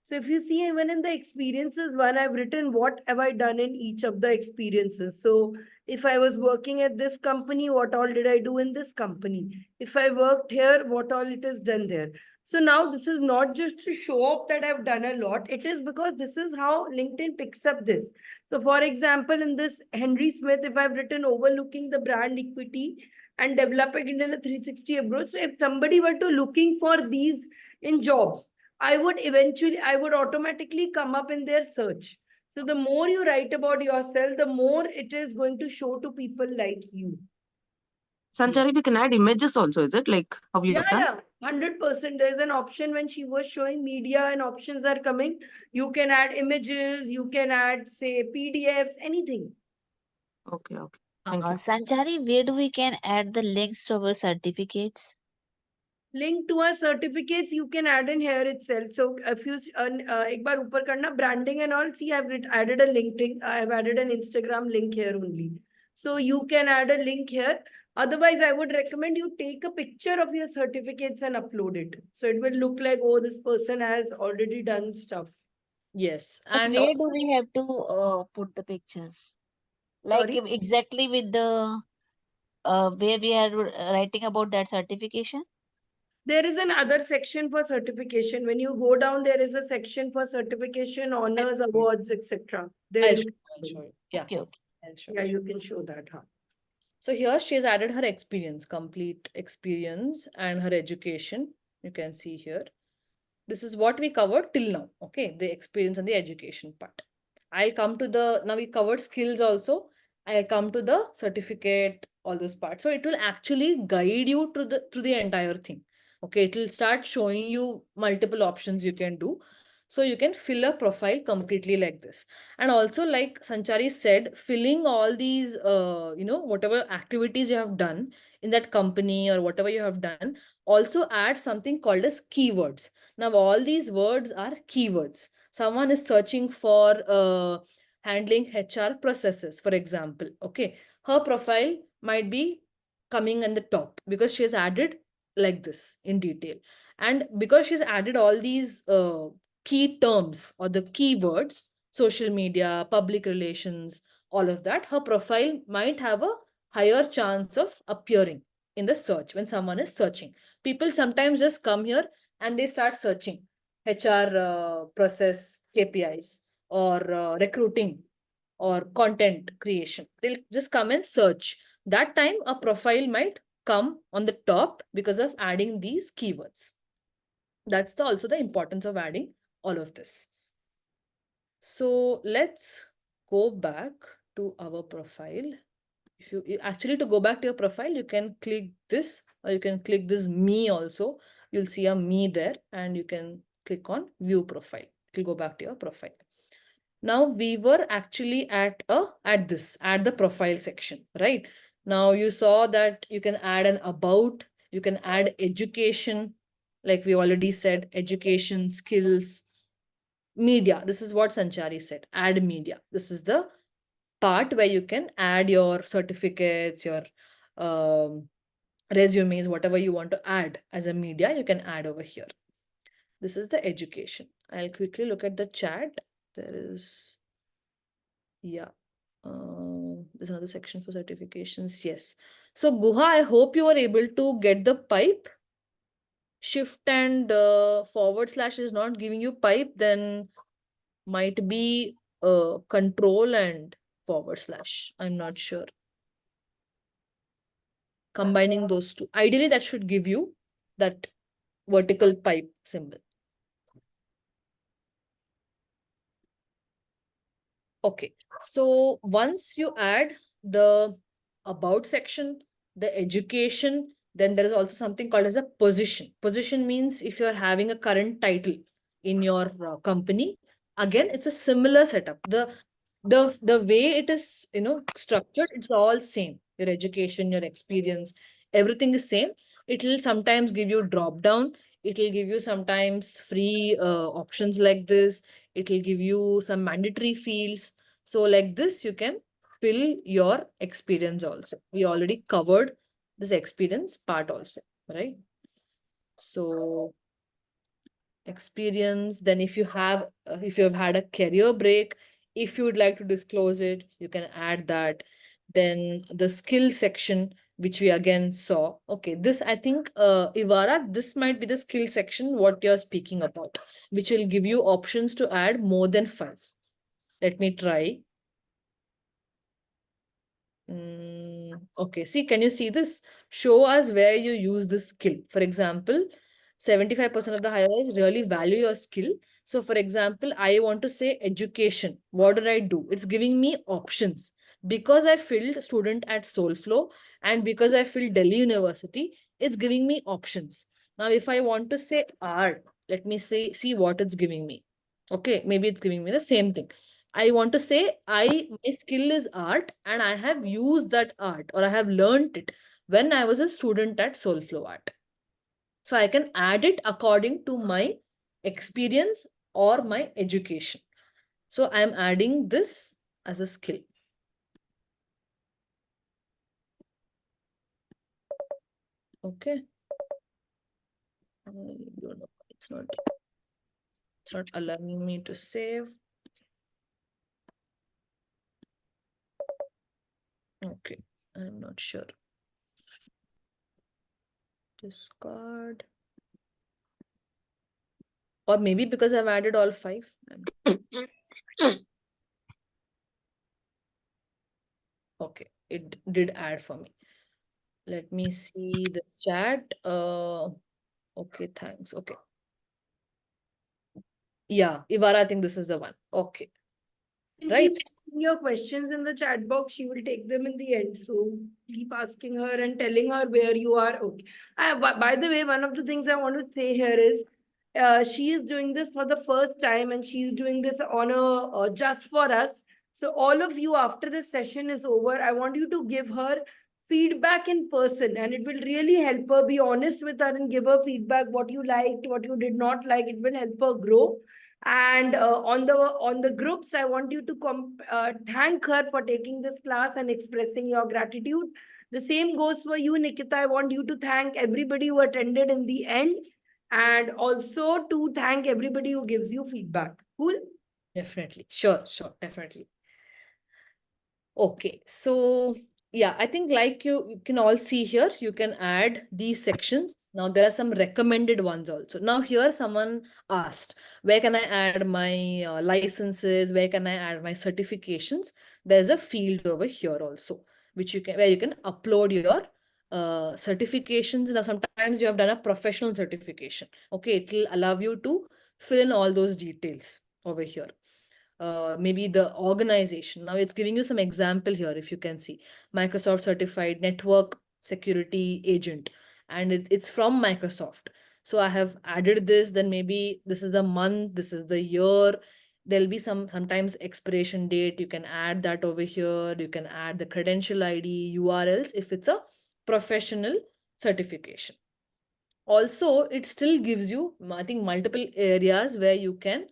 So if you see, even in the experiences one, I've written what have I done in each of the experiences. So if I was working at this company, what all did I do in this company? If I worked here, what all it is done there. So now this is not just to show off that I've done a lot. It is because this is how LinkedIn picks up this. So for example, in this Henry Smith, if I've written overlooking the brand equity and developing it in a 360 approach. So if somebody were to looking for these in jobs, I would automatically come up in their search. So the more you write about yourself, the more it is going to show to people like you. Sanchari, we can add images also, is it? Like how you have done? Yeah, 100%. There's an option when she was showing media and options are coming. You can add images, you can add, say, PDFs, anything. Okay. Thank you. Sanchari, where do we can add the links to our certificates? Link to our certificates you can add in here itself. So if you ek baar upar karna branding and all, see I've added a LinkedIn, I've added an Instagram link here only. So you can add a link here. Otherwise, I would recommend you take a picture of your certificates and upload it. So it will look like, oh, this person has already done stuff. Yes. But And where also, do we have to put the pictures? Like Sorry. exactly with the where we are writing about that certification? There is another section for certification. When you go down, there is a section for certification, honors, awards, etc. There I'll you show, I'll can. show you. Yeah, Okay. I'll show Yeah, you. you can show that. Huh? So here she has added her experience, complete experience and her education. You can see here. This is what we covered till now. Okay, the experience and the education part. I'll come to now we covered skills also. I'll come to the certificate, all those parts. So it will actually guide you through the entire thing. Okay, it will start showing you multiple options you can do. So you can fill a profile completely like this. And also, like Sanchari said, filling all these, whatever activities you have done in that company or whatever you have done, also add something called as keywords. Now, all these words are keywords. Someone is searching for handling HR processes, for example. Okay, her profile might be coming in the top because she has added like this in detail. And because she's added all these key terms or the keywords, social media, public relations, all of that, her profile might have a higher chance of appearing in the search when someone is searching. People sometimes just come here and they start searching HR process KPIs or recruiting or content creation. They'll just come and search. That time a profile might come on the top because of adding these keywords. That's also the importance of adding all of this. So let's go back to our profile. If you actually, to go back to your profile, you can click this or you can click this me also. You'll see a me there and you can click on view profile. It will go back to your profile. Now we were actually at the profile section, right? Now you saw that you can add an about, you can add education, like we already said, education, skills, media. This is what Sanchari said, add media. This is the part where you can add your certificates, your resumes, whatever you want to add as a media, you can add over here. This is the education. I'll quickly look at the chat. There is, yeah. There's another section for certifications. Yes. So Guha, I hope you were able to get the pipe. shift and forward slash is not giving you pipe, then might be control and forward slash. I'm not sure. Combining those two. Ideally, that should give you that vertical pipe symbol. Okay, so once you add the about section, the education, then there is also something called as a position. Position means if you're having a current title in your company, again, it's a similar setup. The way it is, structured, it's all same. Your education, your experience, everything is same. It will sometimes give you drop down. It will give you sometimes free options like this. It will give you some mandatory fields. So like this, you can fill your experience also. We already covered this experience part also, right? So experience, then if you have had a career break, if you would like to disclose it, you can add that. Then the skill section, which we again saw. Okay, this I think Ivara, this might be the skill section what you're speaking about, which will give you options to add more than 5. Let me try. Okay, see, can you see this? Show us where you use this skill. For example, 75% of the hirers really value your skill. So, for example, I want to say education. What did I do? It's giving me options. Because I filled student at SoulFlow and because I filled Delhi University, it's giving me options. Now, if I want to say art, let me see what it's giving me. Okay, maybe it's giving me the same thing. I want to say my skill is art and I have used that art or I have learned it when I was a student at SoulFlow Art. So I can add it according to my experience or my education. So I'm adding this as a skill. Okay. I don't know. It's not allowing me to save. Okay. I'm not sure. Discard. Or maybe because I've added all 5. Okay, it did add for me. Let me see the chat. Okay, thanks. Okay. Yeah, Ivara, I think this is the one. Okay. Right. Keep asking your questions in the chat box. She will take them in the end. So keep asking her and telling her where you are. Okay. By the way, one of the things I want to say here is she is doing this for the first time and she's doing this on just for us. So all of you, after this session is over, I want you to give her feedback in person, and it will really help her. Be honest with her and give her feedback, what you liked, what you did not like. It will help her grow. And on the groups, I want you to thank her for taking this class and expressing your gratitude. The same goes for you, Nikita. I want you to thank everybody who attended in the end, and also to thank everybody who gives you feedback. Cool? Definitely. Sure, definitely. Okay, so yeah, I think like you can all see here, you can add these sections. Now there are some recommended ones also. Now here someone asked, where can I add my licenses? Where can I add my certifications? There's a field over here also, where you can upload your certifications. Now sometimes you have done a professional certification. Okay, it will allow you to fill in all those details over here. Maybe the organization. Now it's giving you some example here, if you can see. Microsoft certified network security agent, and it's from Microsoft. So I have added this, then maybe this is the month, this is the year. There'll be sometimes expiration date. You can add that over here. You can add the credential ID, URLs if it's a professional certification. Also, it still gives you, I think, multiple areas where you can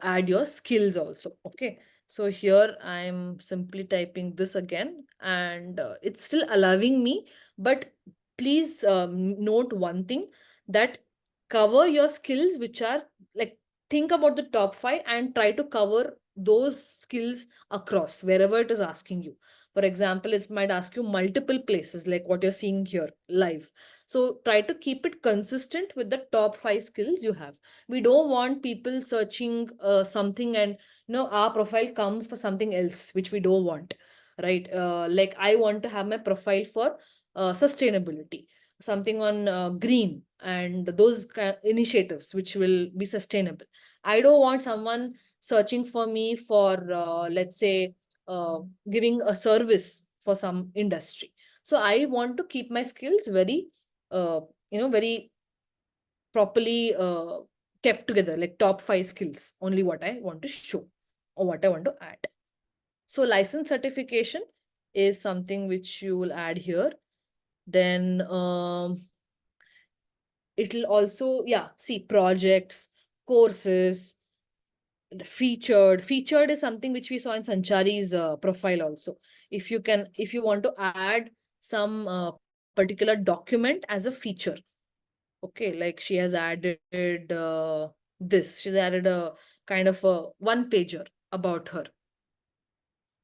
add your skills also. Okay, so here I'm simply typing this again, and it's still allowing me, but please note one thing, that cover your skills which are like, think about the top 5 and try to cover those skills across wherever it is asking you. For example, it might ask you multiple places like what you're seeing here live. So try to keep it consistent with the top 5 skills you have. We don't want people searching something and our profile comes for something else which we don't want, right? Like I want to have my profile for sustainability, something on green and those initiatives which will be sustainable. I don't want someone searching for me for let's say giving a service for some industry. So I want to keep my skills very very properly kept together, like top 5 skills, only what I want to show or what I want to add. So license certification is something which you will add here. Then it'll also, yeah, see projects, courses, featured is something which we saw in Sanchari's profile also. If you want to add some particular document as a feature, okay, like she has added she's added a kind of a one pager about her.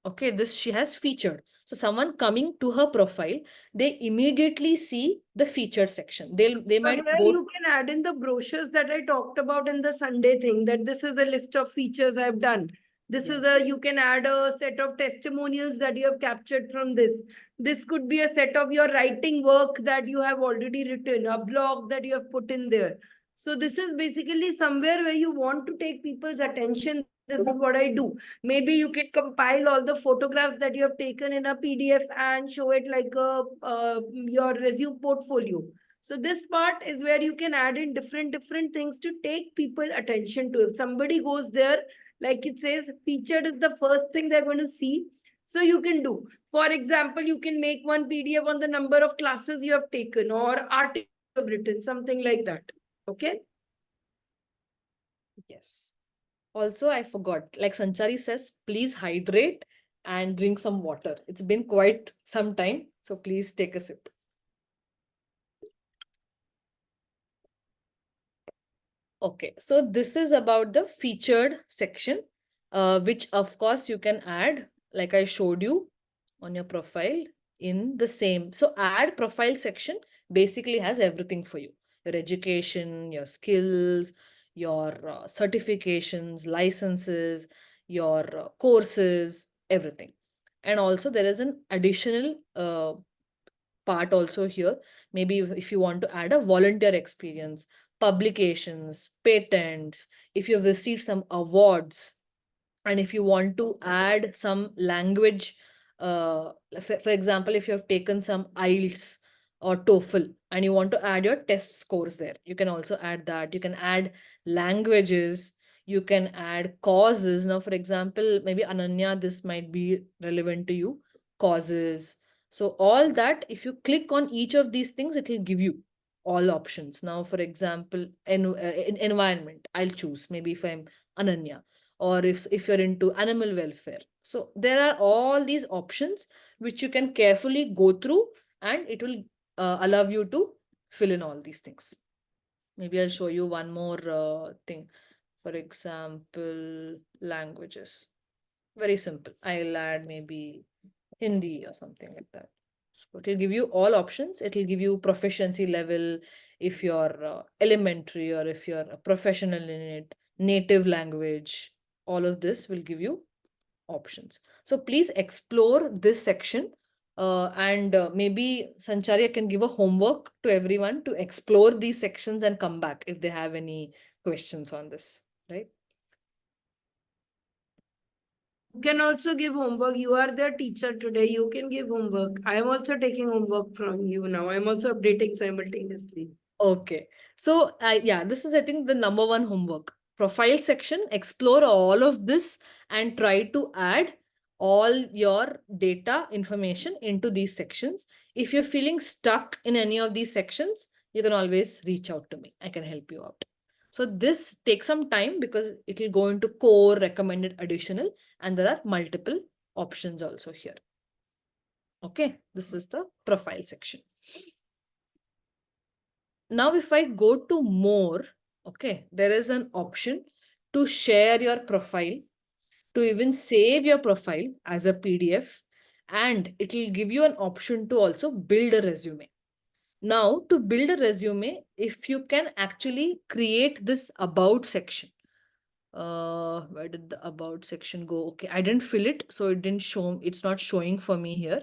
Okay, this she has featured. So someone coming to her profile, they immediately see the featured section. They So might here go. you can add in the brochures that I talked about in the Sunday thing, that this is a list of features I've done. This is you can add a set of testimonials that you have captured from this. This could be a set of your writing work that you have already written, a blog that you have put in there. So this is basically somewhere where you want to take people's attention. This is what I do. Maybe you can compile all the photographs that you have taken in a PDF and show it like a your resume portfolio. So this part is where you can add in different things to take people attention to. If somebody goes there, like it says, featured is the first thing they're going to see. So you can do. For example, you can make one PDF on the number of classes you have taken or articles you have written, something like that. Okay. Yes. Also, I forgot, like Sanchari says, please hydrate and drink some water. It's been quite some time, so please take a sip. Okay, so this is about the featured section, which of course you can add, like I showed you on your profile in the same. So add profile section basically has everything for you. Your education, your skills, your certifications, licenses, your courses, everything. And also there is an additional part also here. Maybe if you want to add a volunteer experience, publications, patents, if you've received some awards, and if you want to add some language, for example, if you have taken some IELTS or TOEFL and you want to add your test scores there, you can also add that. You can add languages, you can add causes. Now, for example, maybe Ananya, this might be relevant to you, causes. So all that, if you click on each of these things, it will give you all options. Now, for example, in environment, I'll choose maybe if I'm Ananya, or if you're into animal welfare. So there are all these options which you can carefully go through, and it will allow you to fill in all these things. Maybe I'll show you one more thing. For example, languages. Very simple. I'll add maybe Hindi or something like that. So it will give you all options. It will give you proficiency level, if you're elementary or if you're a professional in it, native language. All of this will give you options. So please explore this section, and maybe Sancharya can give a homework to everyone to explore these sections and come back if they have any questions on this, right? You can also give homework. You are their teacher today. You can give homework. I am also taking homework from you now. I'm also updating simultaneously. Okay. So, yeah, this is, I think, the number one homework. Profile section, explore all of this and try to add all your data information into these sections. If you're feeling stuck in any of these sections, you can always reach out to me. I can help you out. So this takes some time because it will go into core, recommended, additional, and there are multiple options also here. Okay, this is the profile section. Now, if I go to more, okay, there is an option to share your profile to even save your profile as a PDF, and it will give you an option to also build a resume. Now, to build a resume, if you can actually create this about section. Where did the about section go? Okay, I didn't fill it, so it didn't show, it's not showing for me here.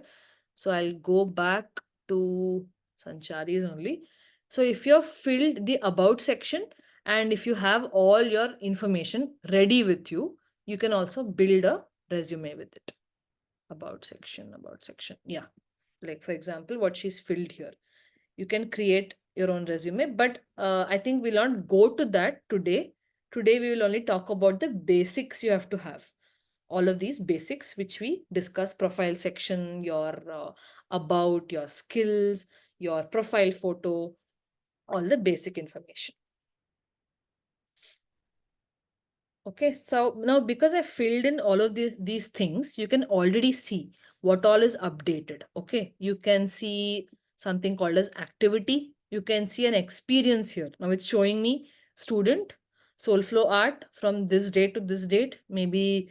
So I'll go back to Sanchari's only. So if you've filled the about section and if you have all your information ready with you, you can also build a resume with it. About section. Yeah. Like for example, what she's filled here. You can create your own resume, but I think we'll not go to that today. Today, we will only talk about the basics you have to have. All of these basics, which we discuss: profile section, your about, your skills, your profile photo, all the basic information. Okay, so now because I filled in all of these things, you can already see what all is updated. Okay, you can see something called as activity. You can see an experience here. Now it's showing me student, SoulFlow art from this date to this date, maybe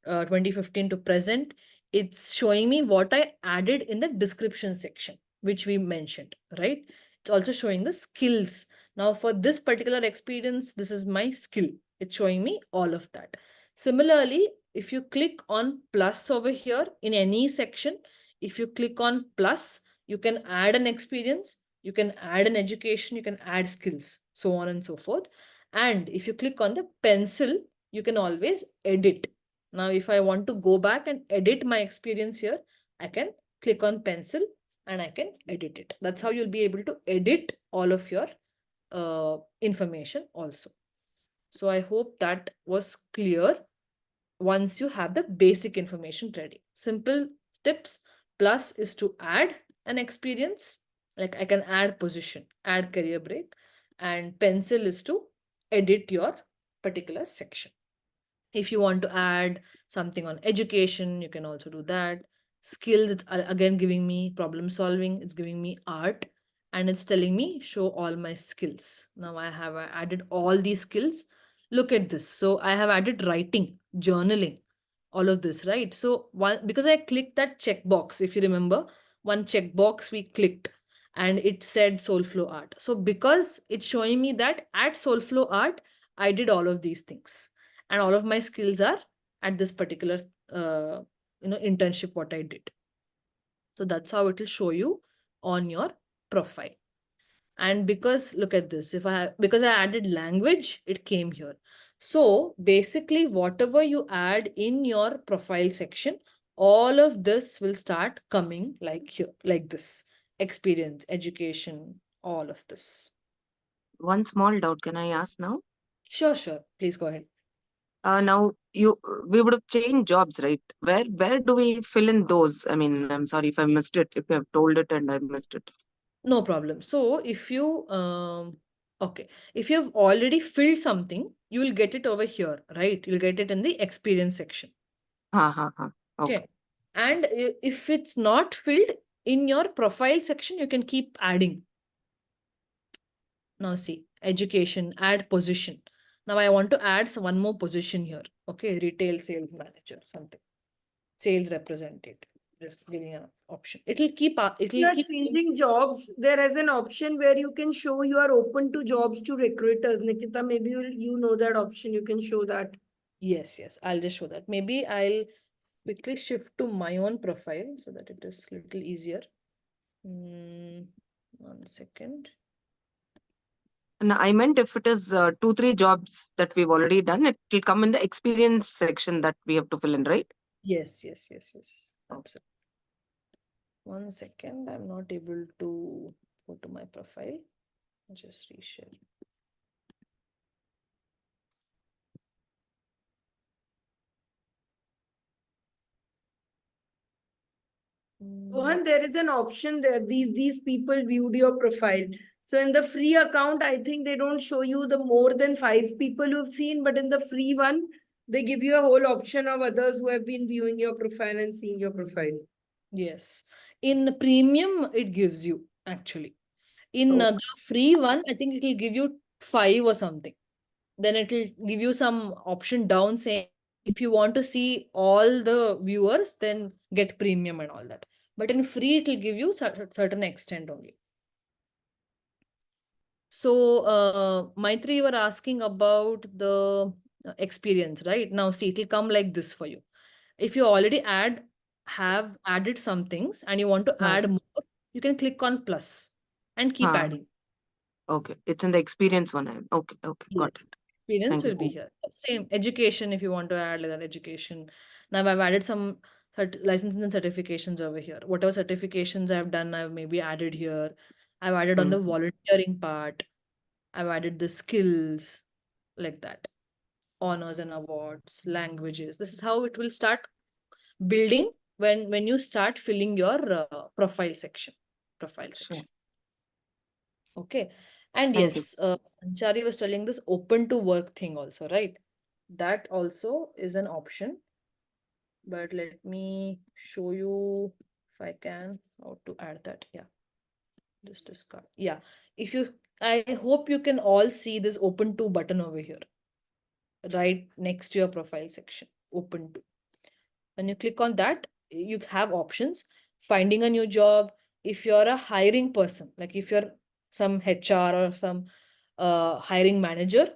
2015 to present. It's showing me what I added in the description section, which we mentioned, right? It's also showing the skills. Now for this particular experience, this is my skill. It's showing me all of that. Similarly, if you click on plus over here in any section, if you click on plus, you can add an experience, you can add an education, you can add skills, so on and so forth. And if you click on the pencil, you can always edit. Now, if I want to go back and edit my experience here, I can click on pencil and I can edit it. That's how you'll be able to edit all of your information also. So I hope that was clear. Once you have the basic information ready, simple tips. Plus is to add an experience, like I can add position, add career break, and pencil is to edit your particular section. If you want to add something on education, you can also do that. Skills, it's again giving me problem solving, it's giving me art, and it's telling me show all my skills. Now I have added all these skills. Look at this. So I have added writing, journaling, all of this, right? So one, because I clicked that checkbox, if you remember, one checkbox we clicked and it said SoulFlow art. So because it's showing me that at SoulFlow art, I did all of these things and all of my skills are at this particular internship what I did. So that's how it will show you on your profile. And because look at this, because I added language, it came here. So basically whatever you add in your profile section, all of this will start coming like here, like this: experience, education, all of this. One small doubt, can I ask now? Sure, please go ahead. Now we would have changed jobs, right? Where do we fill in those? I mean, I'm sorry if I missed it, if you have told it and I missed it. No problem. So if you okay, if you've already filled something, you will get it over here, right? You'll get it in the experience section. Ha. Okay. Okay. And if it's not filled in your profile section, you can keep adding. Now see, education, add position. Now I want to add one more position here. Okay, retail sales manager, something. Sales representative. Just giving an option. It'll keep You're changing jobs. There is an option where you can show you are open to jobs to recruiters. Nikita, maybe you know that option. You can show that. Yes. I'll just show that. Maybe I'll quickly shift to my own profile so that it is a little easier. 1 second. And I meant if it is 2-3 jobs that we've already done, it will come in the experience section that we have to fill in, right? Yes. Absolutely. 1 second. I'm not able to go to my profile. Just reshare. Rohan, there is an option there. These people viewed your profile. So in the free account, I think they don't show you the more than 5 people you've seen, but in the free one, they give you a whole option of others who have been viewing your profile and seeing your profile. Yes. In premium, it gives you actually. In the free one, I think it will give you 5 or something. Then it will give you some option down saying If you want to see all the viewers, then get premium and all that. But in free, it will give you certain extent only. So, Maitri, you were asking about the experience, right? Now, see, it will come like this for you. If you already have added some things and you want to Right. add more, you can click on plus and keep Huh. adding. Okay. It's in the experience one. Okay. Okay. Yes. Got it. Experience Thank you. will be here. Same education, if you want to add like an education. Now I've added some licenses and certifications over here. Whatever certifications I've done, I've maybe added here. I've added on the Mm. volunteering part. I've added the skills like that. Honors and awards, languages. This is how it will start building when you start filling your profile section. Profile Sure. section. Okay. And Thank you. yes, Sanchari was telling this open to work thing also, right? That also is an option. But let me show you if I can how to add that. Yeah, just discard. Yeah. If you, I hope you can all see this open to button over here, right next to your profile section. Open to. When you click on that, you have options. Finding a new job. If you're a hiring person, like if you're some HR or some hiring manager,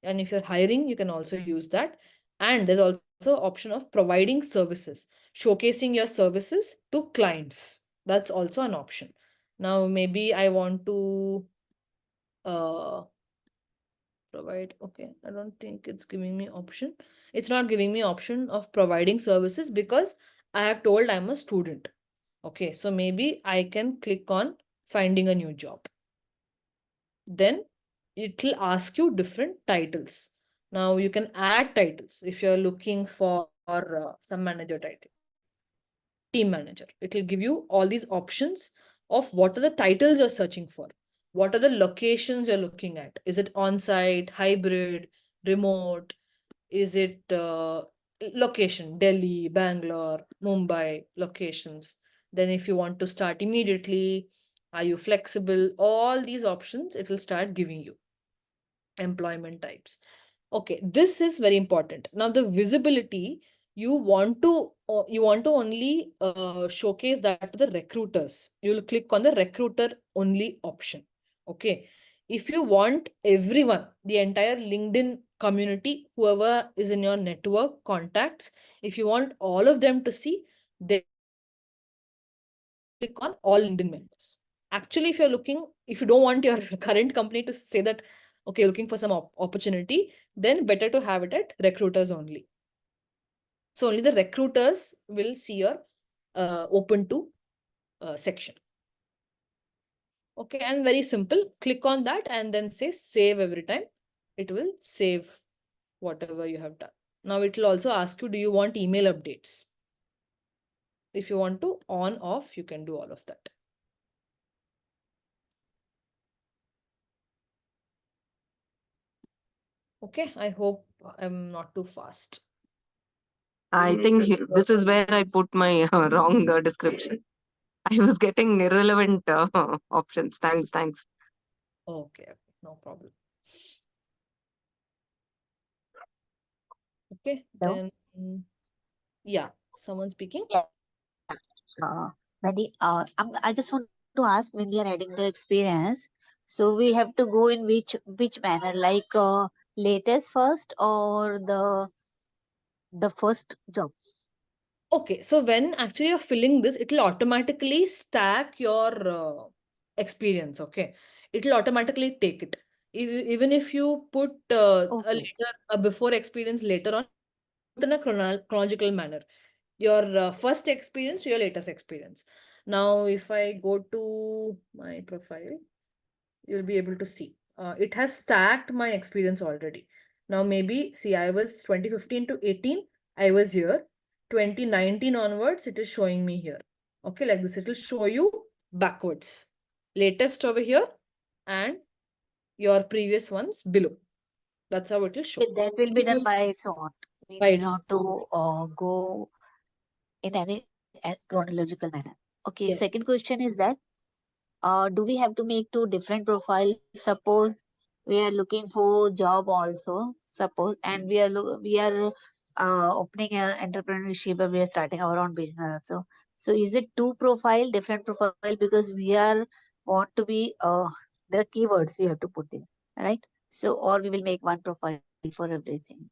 and if you're hiring, you can also use that. And there's also option of providing services, showcasing your services to clients. That's also an option. Now, maybe I want to uh, provide. Okay, I don't think it's giving me option. It's not giving me option of providing services because I have told I'm a student. Okay, so maybe I can click on finding a new job. Then it will ask you different titles. Now you can add titles if you're looking for some manager title, team manager. It will give you all these options of what are the titles you're searching for. What are the locations you're looking at? Is it on-site, hybrid, remote? Is it location, Delhi, Bangalore, Mumbai locations? Then if you want to start immediately, are you flexible? All these options it will start giving you. Employment types. Okay, this is very important. Now the visibility, you want to only showcase that to the recruiters. You will click on the recruiter only option. Okay. If you want everyone, the entire LinkedIn community, whoever is in your network, contacts, if you want all of them to see, then you click on all LinkedIn members. Actually, if you don't want your current company to say that, okay, you're looking for some opportunity, then better to have it at recruiters only. So only the recruiters will see your open to section. Okay, and very simple. Click on that and then say save every time. It will save whatever you have done. Now it will also ask you, do you want email updates? If you want to on off, you can do all of that. Okay, I hope I'm not too fast. I think this is where I put my wrong description. I was getting irrelevant options. Thanks. Thanks. Okay, no problem. Okay, Hello? then yeah, someone speaking. Yeah. I just want to ask, when we are adding the experience, so we have to go in which manner, like latest first or the first job? Okay, so when actually you're filling this, it will automatically stack your experience. Okay, it will automatically take it. Even if you put a Okay. later, a before experience later on, it will put in a chronological manner. Your first experience to your latest experience. Now, if I go to my profile, you'll be able to see. It has stacked my experience already. Now, maybe, see, I was 2015 to 18, I was here. 2019 onwards, it is showing me here. Okay, like this, it will show you backwards. Latest over here and your previous ones below. That's how it will show. That will be done by its own. We By need itself. not to go in any chronological manner. Okay, second Yes. question is that do we have to make two different profiles? Suppose we are looking for job also, suppose, and we are opening an entrepreneurship and we are starting our own business. So is it two profile, different profile? Because we are want to be there are keywords we have to put in, right? So or we will make one profile for everything.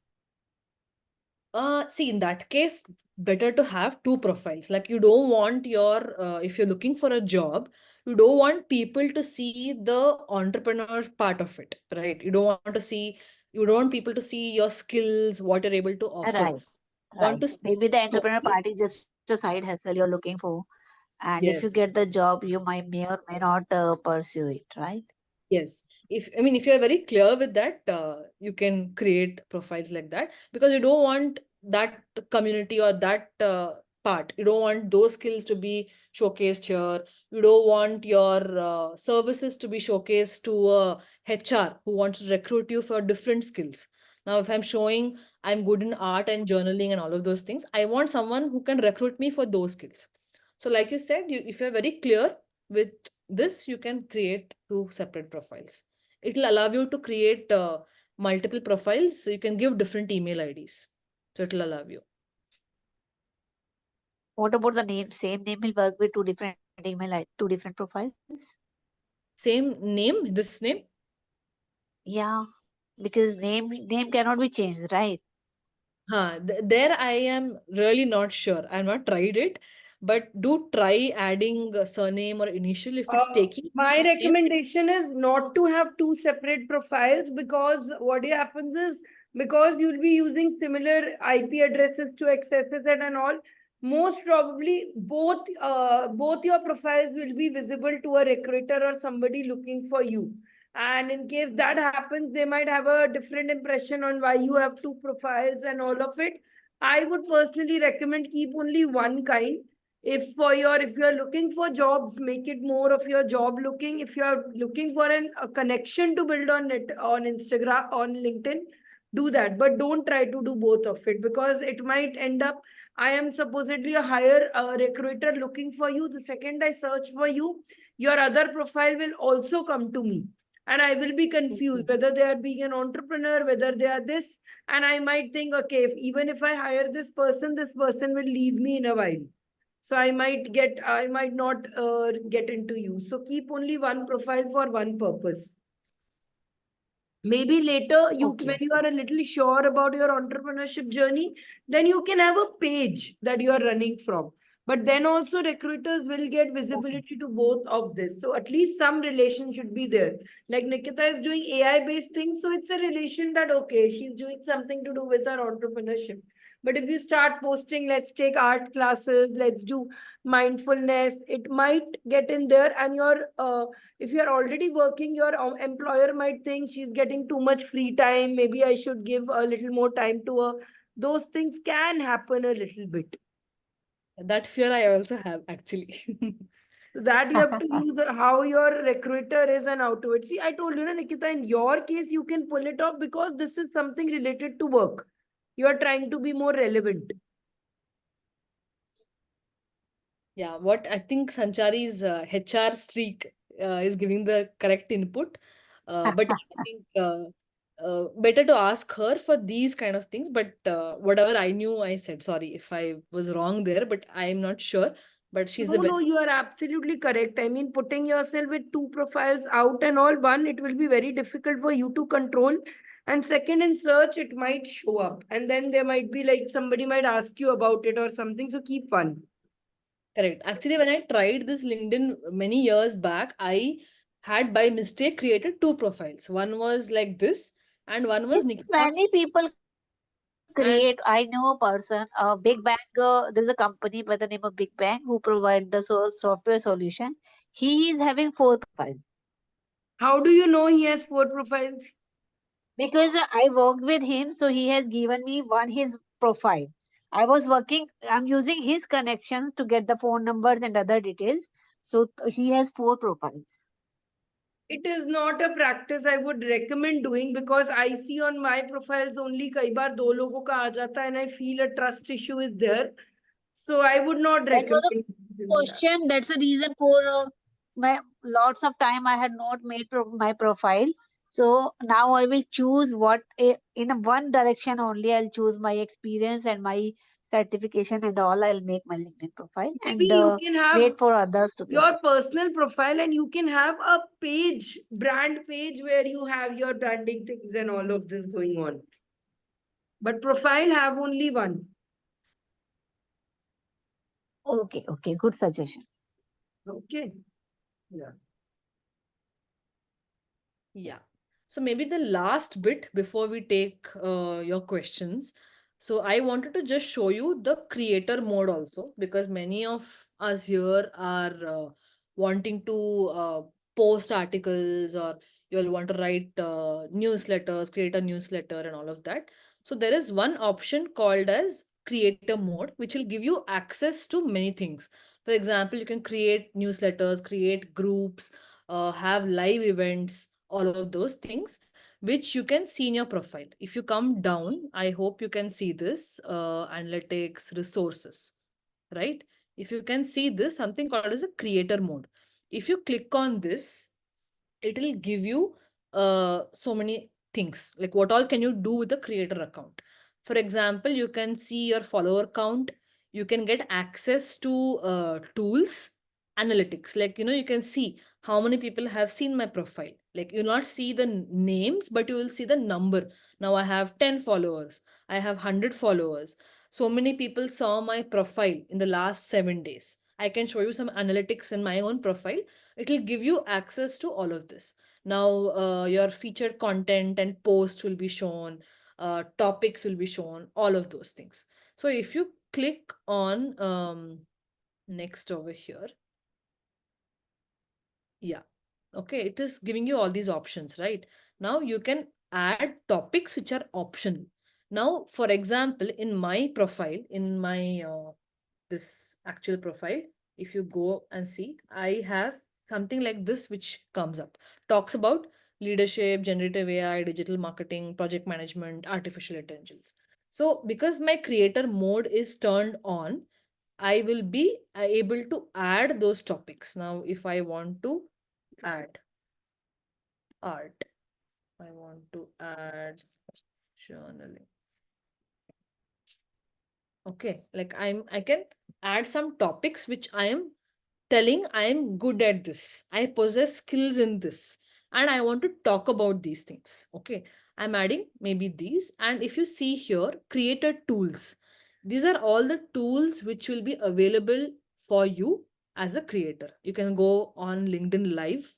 See, in that case, better to have two profiles. Like you don't want your, if you're looking for a job, you don't want people to see the entrepreneur part of it, right? You don't want people to see your skills, what you're able to offer. Right, You want right. to see Maybe the entrepreneur showcase. part is just a side hustle you're looking for, and if you Yes. get the job, you may or may not pursue it, right? Yes. If you're very clear with that, you can create profiles like that because you don't want that community or that part. You don't want those skills to be showcased here. You don't want your services to be showcased to a HR who wants to recruit you for different skills. Now, if I'm showing I'm good in art and journaling and all of those things, I want someone who can recruit me for those skills. So, like you said, if you're very clear with this, you can create two separate profiles. It will allow you to create multiple profiles. So you can give different email IDs. So it will allow you. What about the name? Same name will work with two different two different profiles. Same name, this name. Yeah, because name cannot be changed, right? There I am really not sure. I've not tried it, but do try adding a surname or initial if it's taking My name. recommendation is not to have two separate profiles because what happens is because you'll be using similar IP addresses to access it and all. Most probably, both your profiles will be visible to a recruiter or somebody looking for you. And in case that happens, they might have a different impression on why you have two profiles and all of it. I would personally recommend keep only one kind. If you're looking for jobs, make it more of your job looking. If you're looking for a connection to build on it on Instagram, on LinkedIn, do that, but don't try to do both of it because it might end up I am supposedly a higher recruiter looking for you. The second I search for you, your other profile will also come to me, and I will be confused Okay. whether they are being an entrepreneur, whether they are this, and I might think, okay, even if I hire this person will leave me in a while, so I might not get into you. So keep only one profile for one purpose. Maybe later you Okay. when you are a little sure about your entrepreneurship journey, then you can have a page that you are running from, but then also recruiters will get Okay. visibility to both of this, so at least some relation should be there. Like Nikita is doing AI based things, so it's a relation that okay, she's doing something to do with her entrepreneurship. But if you start posting, let's take art classes, let's do mindfulness, it might get in there, and your if you're already working, your employer might think she's getting too much free time, maybe I should give a little more time to her. Those things can happen a little bit, That fear I also have actually. so that you have to use how your recruiter is and how to it. See, I told you, na, Nikita, in your case you can pull it off because this is something related to work. You are trying to be more relevant. Yeah, what I think Sanchari's HR streak is giving the correct input. But I think better to ask her for these kind of things. But whatever I knew, I said sorry if I was wrong there, but I'm not sure. But she's the No, no, best. you are absolutely correct. I mean, putting yourself with two profiles out and all, one, it will be very difficult for you to control. And second, in search, it might show up. And then there might be like somebody might ask you about it or something. So keep one. Correct. Actually, when I tried this LinkedIn many years back, I had by mistake created two profiles. One was like this, and one was Yes, Nikita. many people create. I know a person, Big Bang. There's a company by the name of Big Bang who provide the software solution. He is having four profiles How do you know he has four profiles? because I worked with him, so he has given me one his profile. I was working. I'm using his connections to get the phone numbers and other details. So he has four profiles. It is not a practice I would recommend doing because I see on my profiles only कई बार दो लोगों का आ जाता है and I feel a trust issue is there. So I would not That was a recommend doing that. question. That's the reason for my lots of time I had not made my profile. So now I will choose in a one direction only. I'll choose my experience and my certification and all. I'll make my LinkedIn profile Maybe and you can have wait for others to be your understood. personal profile and you can have a page, brand page where you have your branding things and all of this going on. But profile have only one. Okay, okay, good suggestion. Okay. Yeah. Yeah. So maybe the last bit before we take your questions. So I wanted to just show you the creator mode also, because many of us here are wanting to post articles, or you'll want to write newsletters, create a newsletter and all of that. So there is one option called as creator mode, which will give you access to many things. For example, you can create newsletters, create groups, have live events, all of those things, which you can see in your profile. If you come down, I hope you can see this analytics resources, right? If you can see this, something called as a creator mode. If you click on this, it will give you so many things, like what all can you do with the creator account. For example, you can see your follower count, you can get access to tools, analytics, like you can see how many people have seen my profile. Like you'll not see the names, but you will see the number. Now I have 10 followers, I have 100 followers, so many people saw my profile in the last 7 days. I can show you some analytics in my own profile. It will give you access to all of this. Now your featured content and post will be shown, topics will be shown, all of those things. So if you click on next over here, yeah, okay, it is giving you all these options, right? Now you can add topics which are optional. Now for example, in my profile, in my this actual profile, if you go and see, I have something like this which comes up, talks about leadership, generative AI, digital marketing, project management, artificial intelligence. So because my creator mode is turned on, I will be able to add those topics. Now if I want to add art, I want to add journaling. Okay, like I can add some topics which I am telling I am good at this, I possess skills in this, and I want to talk about these things. Okay, I'm adding maybe these. And if you see here, creator tools, these are all the tools which will be available for you as a creator. You can go on LinkedIn Live,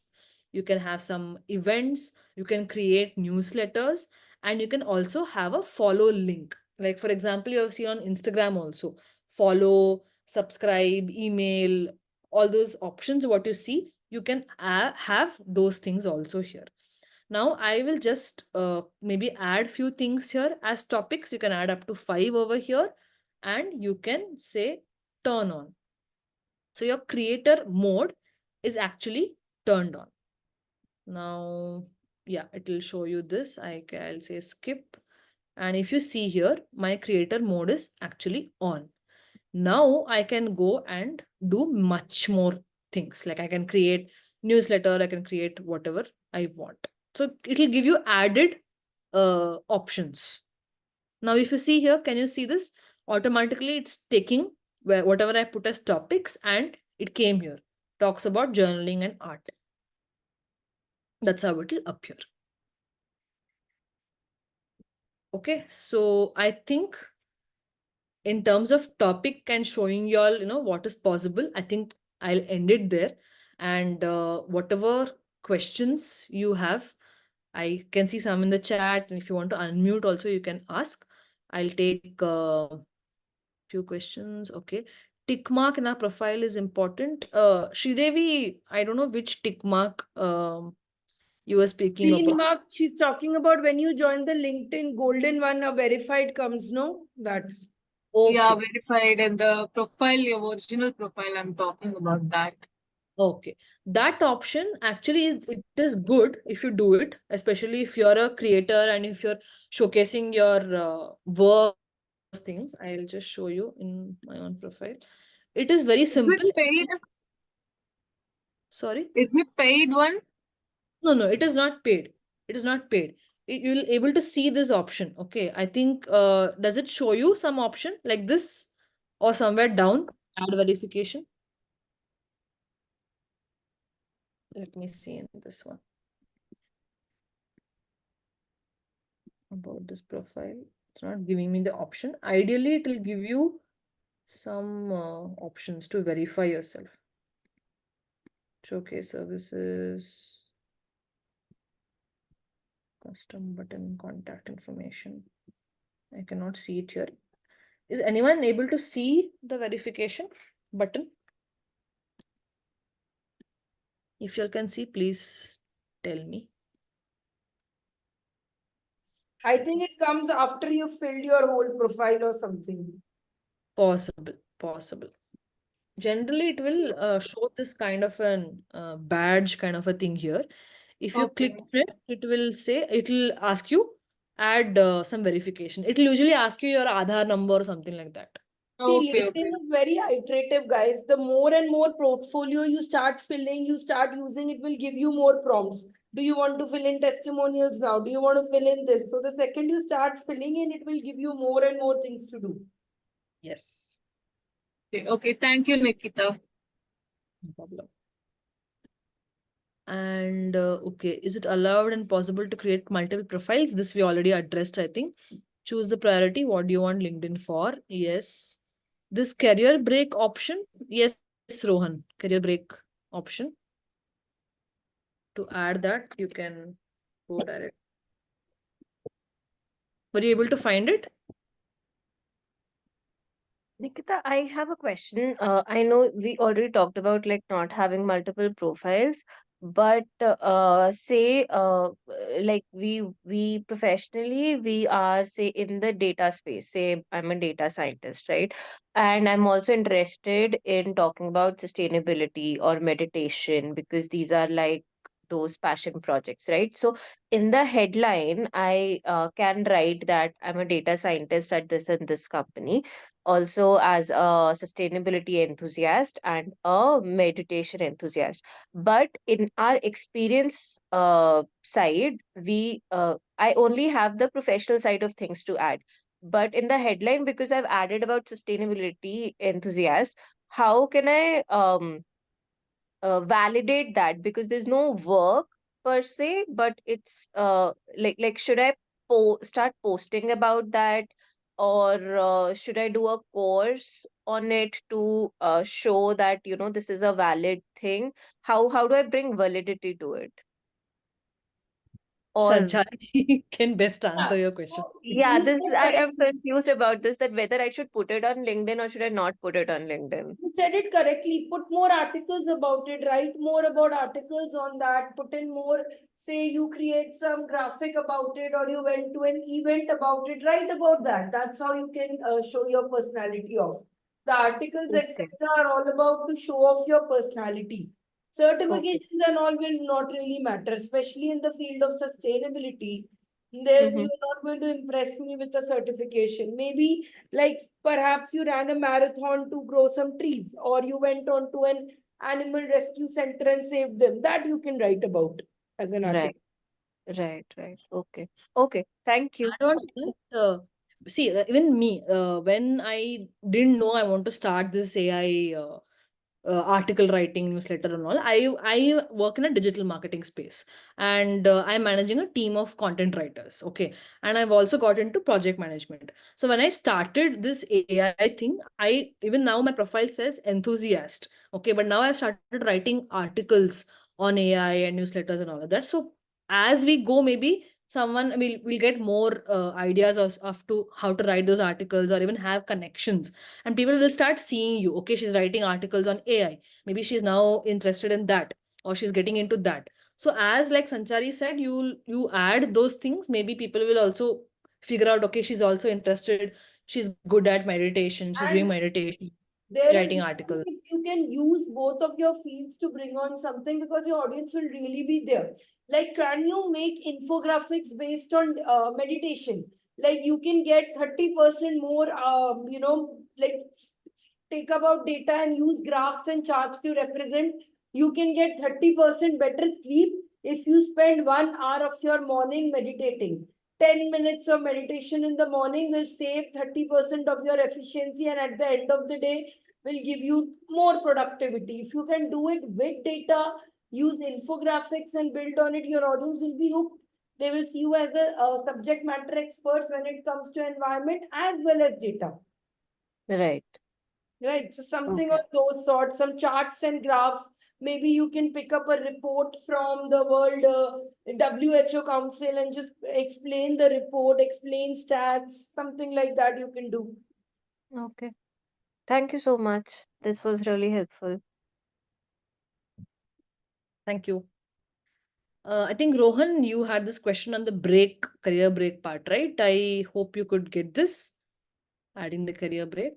you can have some events, you can create newsletters, and you can also have a follow link. Like, for example, you have seen on Instagram also follow, subscribe, email, all those options. What you see, you can have those things also here. Now I will just maybe add few things here as topics. You can add up to 5 over here, and you can say turn on. So your creator mode is actually turned on. Now, yeah, it will show you this. I'll say skip. And if you see here, my creator mode is actually on. Now I can go and do much more things. Like I can create newsletter, I can create whatever I want. So it will give you added options. Now, if you see here, can you see this? Automatically, it's taking whatever I put as topics, and it came here. Talks about journaling and art. That's how it will appear. Okay, so I think in terms of topic and showing you all, what is possible, I think I'll end it there. And whatever questions you have, I can see some in the chat. And if you want to unmute also, you can ask. I'll take a few questions. Okay. Tick mark in our profile is important. Sridevi, I don't know which tick mark you were speaking Green about. mark, she's talking about when you join the LinkedIn golden one, a verified comes, no? That. Yeah, Okay. verified and the profile, your original profile, I'm talking about that. Okay. That option actually it is good if you do it, especially if you're a creator and if you're showcasing your work and all those things. I'll just show you in my own profile. It is very Is it simple. paid? Sorry. Is it paid one? No, it is not paid. It is not paid. You'll able to see this option. Okay, I think does it show you some option like this or somewhere down? Add verification. Let me see in this one. About this profile. It's not giving me the option. Ideally, it will give you some options to verify yourself. Showcase services, custom button, contact information. I cannot see it here. Is anyone able to see the verification button? If you all can see, please tell me. I think it comes after you filled your whole profile or something. Possible. Generally, it will show this kind of an badge kind of a thing here. If you click it, it will say, it will ask you add some verification. It will usually ask you your Aadhaar number or something like that. See, Okay, LinkedIn okay. is very iterative, guys. The more and more portfolio you start filling, you start using, it will give you more prompts. Do you want to fill in testimonials now? Do you want to fill in this? So the second you start filling in, it will give you more and more things to do. Yes. Okay. Thank you, Nikita. No problem. And okay, is it allowed and possible to create multiple profiles? This we already addressed, I think. Choose the priority. What do you want LinkedIn for? Yes. This career break option. Yes, Rohan. Career break option. To add that, you can go direct. Were you able to find it? Nikita, I have a question. I know we already talked about like not having multiple profiles, but say like we professionally we are say in the data space. Say I'm a data scientist, right? And I'm also interested in talking about sustainability or meditation because these are like those passion projects, right? So in the headline, I can write that I'm a data scientist at this and this company, also as a sustainability enthusiast and a meditation enthusiast. But in our experience side, we I only have the professional side of things to add. But in the headline, because I've added about sustainability enthusiast, how can I validate that? Because there's no work per se, but it's like should I start posting about that, or should I do a course on it to show that this is a valid thing? How do I bring validity to it? Or Sanchari can best Yeah. answer your question. So yeah, you this said I am correctly. confused about this, that whether I should put it on LinkedIn or should I not put it on LinkedIn. You said it correctly. Put more articles about it. Write more about articles on that. Put in more. Say you create some graphic about it, or you went to an event about it. Write about that. That's how you can show your personality off. The articles, etc., Okay. are all about to show off your personality. Okay. Certifications and all will not really matter, especially in the field of sustainability. There, Mm-hmm. you're not going to impress me with a certification. Maybe like perhaps you ran a marathon to grow some trees, or you went on to an animal rescue center and saved them. That you can write about as an Right. article. Right. Okay. Okay. Thank you. Add on to that, see, even me, when I didn't know I want to start this AI article writing, newsletter, and all, I work in a digital marketing space, and I'm managing a team of content writers. Okay, and I've also got into project management. So when I started this AI thing, I even now my profile says enthusiast. Okay, but now I've started writing articles on AI and newsletters and all of that. So as we go, maybe someone will get more ideas of to how to write those articles or even have connections, and people will start seeing you. Okay, she's writing articles on AI, maybe she's now interested in that, or she's getting into that. So as like Sanchari said, you add those things, maybe people will also figure out, okay, she's also interested, she's good at meditation, she's doing And meditation, there is writing nothing articles. if you can use both of your fields to bring on something, because your audience will really be there. Like, can you make infographics based on meditation? Like, you can get 30% more, like take about data and use graphs and charts to represent. You can get 30% better sleep. If you spend 1 hour of your morning meditating, 10 minutes of meditation in the morning will save 30% of your efficiency, and at the end of the day will give you more productivity. If you can do it with data, use infographics and build on it, your audience will be hooked. They will see you as a subject matter expert when it comes to environment as well as data. Right. Right. So something Okay. of those sorts, some charts and graphs. Maybe you can pick up a report from the World WHO Council and just explain the report, explain stats, something like that you can do. Okay. Thank you so much. This was really helpful. Thank you. I think Rohan, you had this question on the break, career break part, right? I hope you could get this, adding the career break.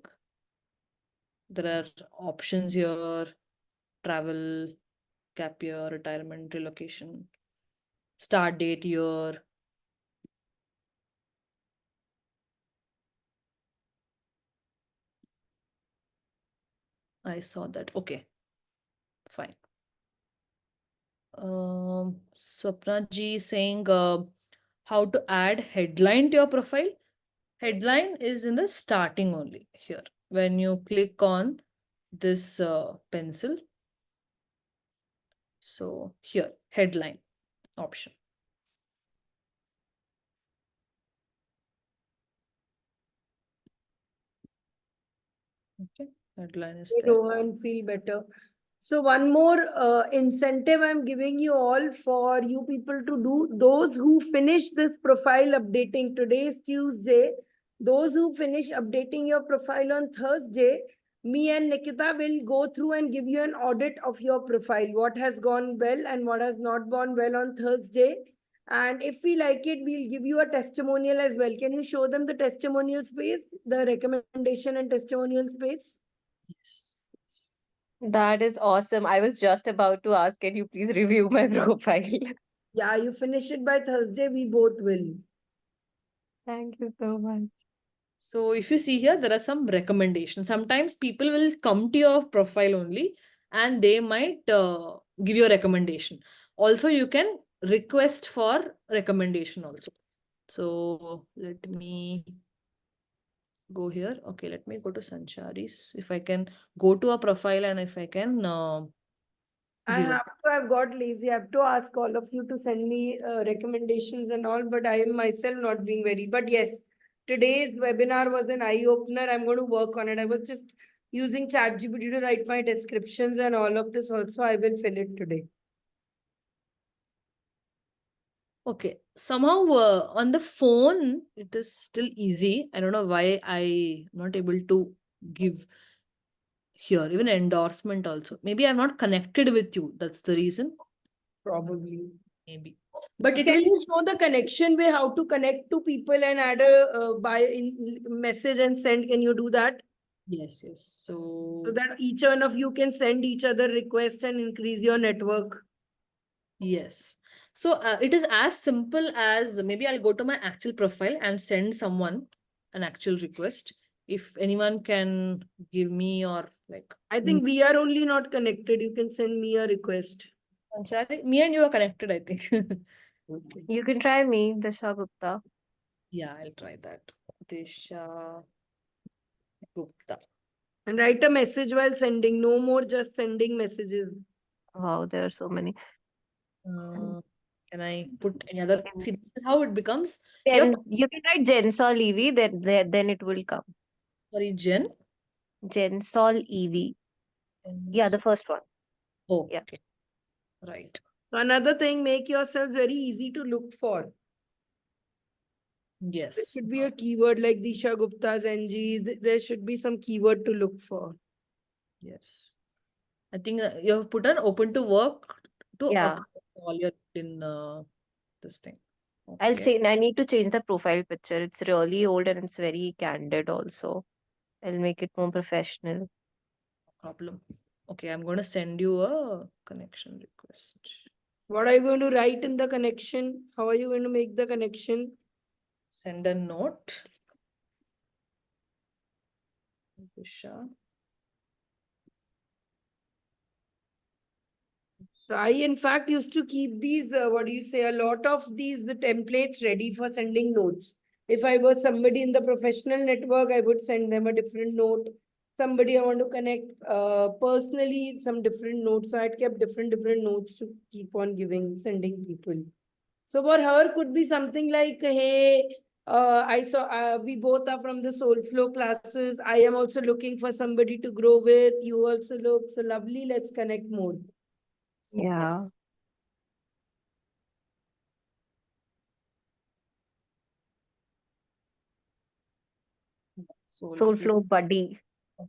There are options here: travel, gap year, retirement, relocation, start date, year. I saw that. Okay, fine. Swapna ji saying how to add headline to your profile. Headline is in the starting only here. When you click on this pencil, so here, headline option. Okay, headline is there. Rohan, feel better. So one more incentive I'm giving you all for you people to do. Those who finish this profile updating, today is Tuesday. Those who finish updating your profile on Thursday, me and Nikita will go through and give you an audit of your profile. What has gone well and what has not gone well on Thursday. And if we like it, we'll give you a testimonial as well. Can you show them the testimonial space, the recommendation and testimonial space? Yes. That is awesome. I was just about to ask, can you please review my profile? Yeah, you finish it by Thursday, we both will. Thank you so much. So if you see here, there are some recommendations. Sometimes people will come to your profile only and they might give you a recommendation. Also, you can request for recommendation also. So let me go here. Okay, let me go to Sancharis. If I can go to a profile and if I can view it. I've got lazy. I have to ask all of you to send me recommendations and all, but I am myself not being very. But yes, today's webinar was an eye opener. I'm going to work on it. I was just using ChatGPT to write my descriptions and all of this also. I will fill it today. Okay, somehow on the phone, it is still easy. I don't know why I'm not able to give here, even endorsement also. Maybe I'm not connected with you. That's the reason. Probably. Maybe. But it Can will. you show the connection way how to connect to people and add a by in message and send? Can you do that? Yes, yes. So So, that each one of you can send each other requests and increase your network. yes. So it is as simple as maybe I'll go to my actual profile and send someone an actual request. If anyone can give me or like, I think we are only not connected. You can send me a request. Anshari, me and you are connected, I think. Okay. You can try me, Disha Gupta. Yeah, I'll try that. Disha Gupta. And write a message while sending. No more just sending messages. Wow, there are so many. Can I put any other? See, this is how it becomes. Your You can write Jensol EV, then it will come. sorry, Jen. Jensol EV. Yeah, the first one. Oh, Yeah. okay. Right. Another thing, make yourselves very easy to look for. There Yes. should be a keyword like Disha Gupta's NG. There should be some keyword to look for. Yes. I think you have put an open to work to Yeah. all your in this thing. I'll Okay. change. I need to change the profile picture. It's really old and it's very candid also. I'll make it more professional. No problem. Okay, I'm going to send you a connection request. What are you going to write in the connection? How are you going to make the connection? Send a note. Disha. So I, in fact, used to keep these, a lot of these the templates ready for sending notes. If I was somebody in the professional network, I would send them a different note. Somebody I want to connect personally, some different notes. So I'd kept different notes to keep on sending people. So for her could be something like, hey, I saw we both are from the SoulFlow classes. I am also looking for somebody to grow with. You also look so lovely. Let's connect more. Yeah. Yes. SoulFlow buddy.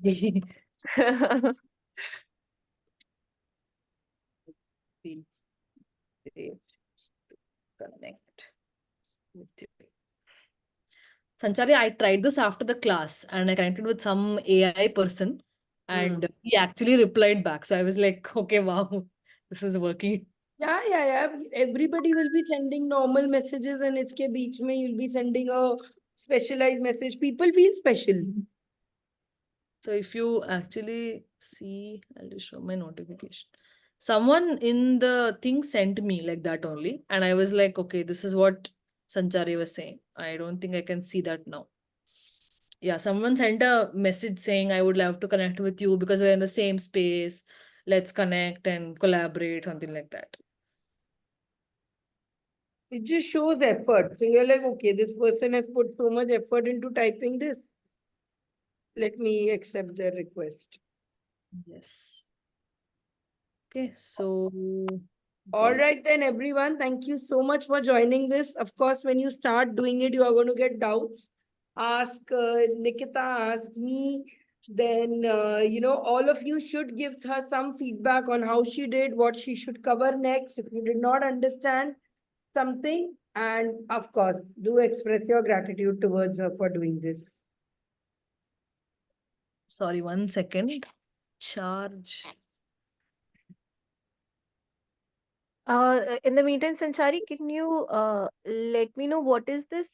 Be great to connect with you. Sanchari, I tried this after the class and I connected with some AI person and he actually replied back. So I was like, okay, wow, this is working. Yeah. Everybody will be sending normal messages and इसके बीच में you'll be sending a specialized message. People feel special. So if you actually see, I'll just show my notification. Someone in the thing sent me like that only. And I was like, okay, this is what Sanchari was saying. I don't think I can see that now. Yeah, someone sent a message saying, I would love to connect with you because we're in the same space. Let's connect and collaborate, something like that. It just shows effort. So you're like, okay, this person has put so much effort into typing this. Let me accept their request. Yes. Okay, so All right, then, everyone. Thank you so much for joining this. Of course, when you start doing it, you are going to get doubts. Ask Nikita, ask me. Then, all of you should give her some feedback on how she did, what she should cover next. If you did not understand something, and of course, do express your gratitude towards her for doing this. sorry, 1 second. Charge. In the meantime, Sanchari, can you let me know what is this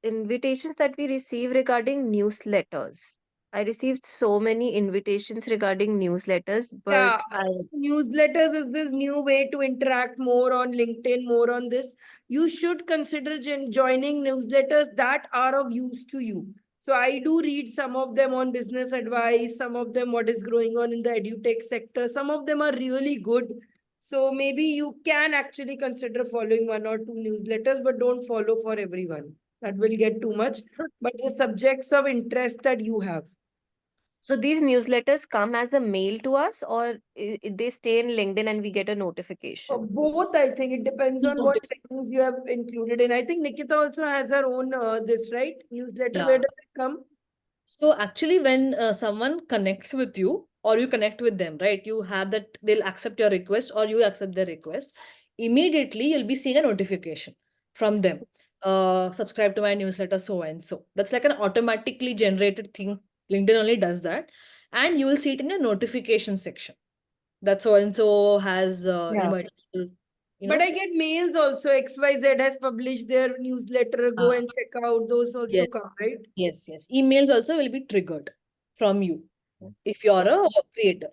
invitations that we receive regarding newsletters? I received so many invitations regarding newsletters, but Yeah, I newsletters is this new way to interact more on LinkedIn, more on this. You should consider joining newsletters that are of use to you. So I do read some of them on business advice, some of them what is going on in the edutech sector. Some of them are really good. So maybe you can actually consider following one or two newsletters, but don't follow for everyone. That will get too much. But the subjects of interest that you have. so these newsletters come as a mail to us, or they stay in LinkedIn and we get a notification? Both, I think it depends on what settings you have included in. I think Nikita also has her own this, right? Newsletter. Where Yeah. does it come? So actually, when someone connects with you or you connect with them, right, you have that they'll accept your request or you accept their request. Immediately, you'll be seeing a notification from them. Subscribe to my newsletter, so and so. That's like an automatically generated thing. LinkedIn only does that, and you will see it in a notification section. That so and so has Yeah. invited you. You But I know. get mails also. XYZ has published their newsletter. Go Ah, and check out. Those also yes, come, right? yes. Emails also will be triggered from you if you're a creator.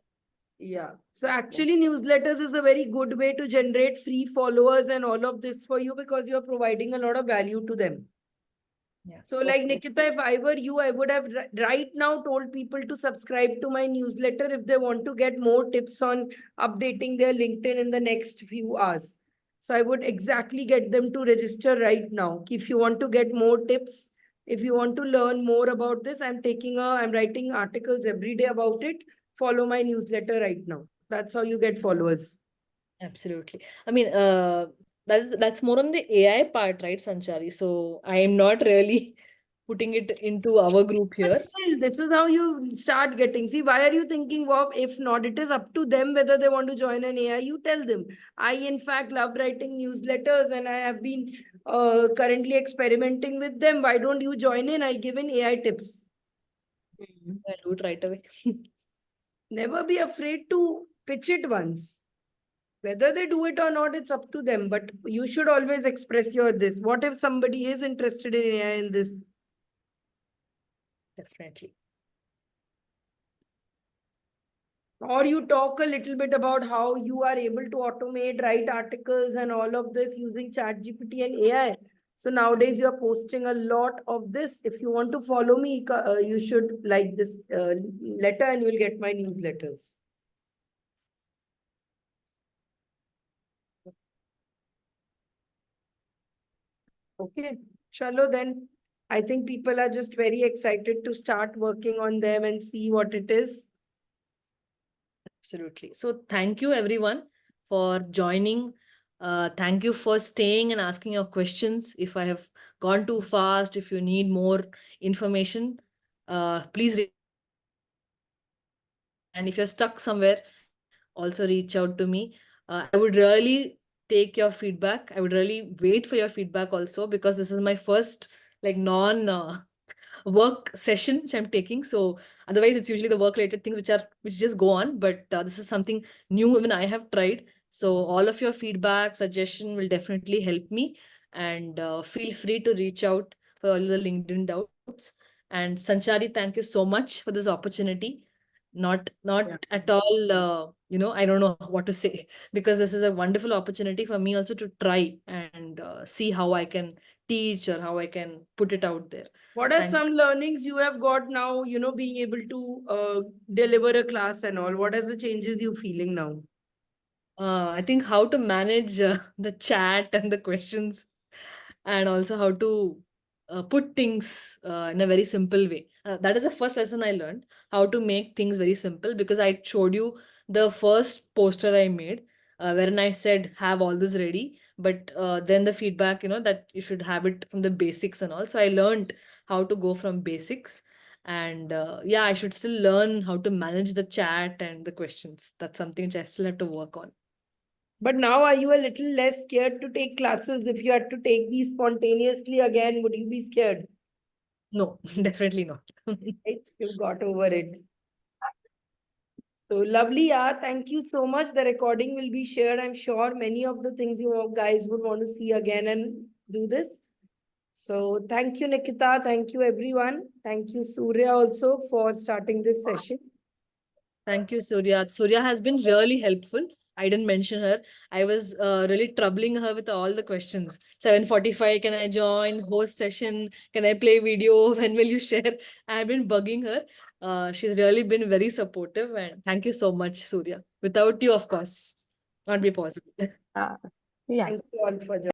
Yeah. So actually, newsletters is a very good way to generate free followers and all of this for you because you're providing a lot of value to them. Yeah. So, like Okay. Nikita, if I were you, I would have right now told people to subscribe to my newsletter if they want to get more tips on updating their LinkedIn in the next few hours. So, I would exactly get them to register right now. If you want to get more tips, if you want to learn more about this, I'm writing articles every day about it. Follow my newsletter right now. That's how you get followers. Absolutely. I mean, that's more on the AI part, right, Sanchari? So I am not really putting it into our group But here. still, this is how you start getting. See, why are you thinking of if not? It is up to them whether they want to join an AI. You tell them. I, in fact, love writing newsletters and I have been currently experimenting with them. Why don't you join in? I give in AI tips. I'll do it right away. Never be afraid to pitch it once. Whether they do it or not, it's up to them. But you should always express your this. What if somebody is interested in AI in this? Definitely. Or you talk a little bit about how you are able to automate, write articles and all of this using ChatGPT and AI. So nowadays you're posting a lot of this. If you want to follow me, you should like this letter and you'll get my newsletters. Okay, chalo then. I think people are just very excited to start working on them and see what it is. Absolutely. So thank you everyone for joining. Thank you for staying and asking your questions. If I have gone too fast, if you need more information, please reach out to me. And if you're stuck somewhere, also reach out to me. I would really take your feedback. I would really wait for your feedback also, because this is my first like non work session which I'm taking. So otherwise it's usually the work related things which just go on, but this is something new even I have tried. So all of your feedback, suggestion will definitely help me, and feel free to reach out for all the LinkedIn doubts. And Sanchari, thank you so much for this opportunity. Not Yeah. at all I don't know what to say, because this is a wonderful opportunity for me also to try and see how I can teach or how I can put it out there. What are Thank some learnings you have got now, being able to deliver a class and all? What are the changes you're feeling now? I think how to manage the chat and the questions, and also how to put things in a very simple way. That is the first lesson I learned, how to make things very simple, because I showed you the first poster I made, wherein I said have all this ready, but then the feedback, that you should have it from the basics and all. So I learned how to go from basics. And yeah, I should still learn how to manage the chat and the questions. That's something which I still have to work on. But now are you a little less scared to take classes? If you had to take these spontaneously again, would you be scared? No, definitely not. Right? You got over it. So lovely, yeah. Thank you so much. The recording will be shared. I'm sure many of the things you guys would want to see again and do this. So thank you, Nikita. Thank you, everyone. Thank you, Surya, also for starting this session. Thank you, Surya. Surya has been really helpful. I didn't mention her. I was really troubling her with all the questions. 7:45, can I join? Host session? Can I play video? When will you share? I've been bugging her. She's really been very supportive. And thank you so much, Surya. Without you, of course, not be possible. Uh, yeah. Thank you all for joining.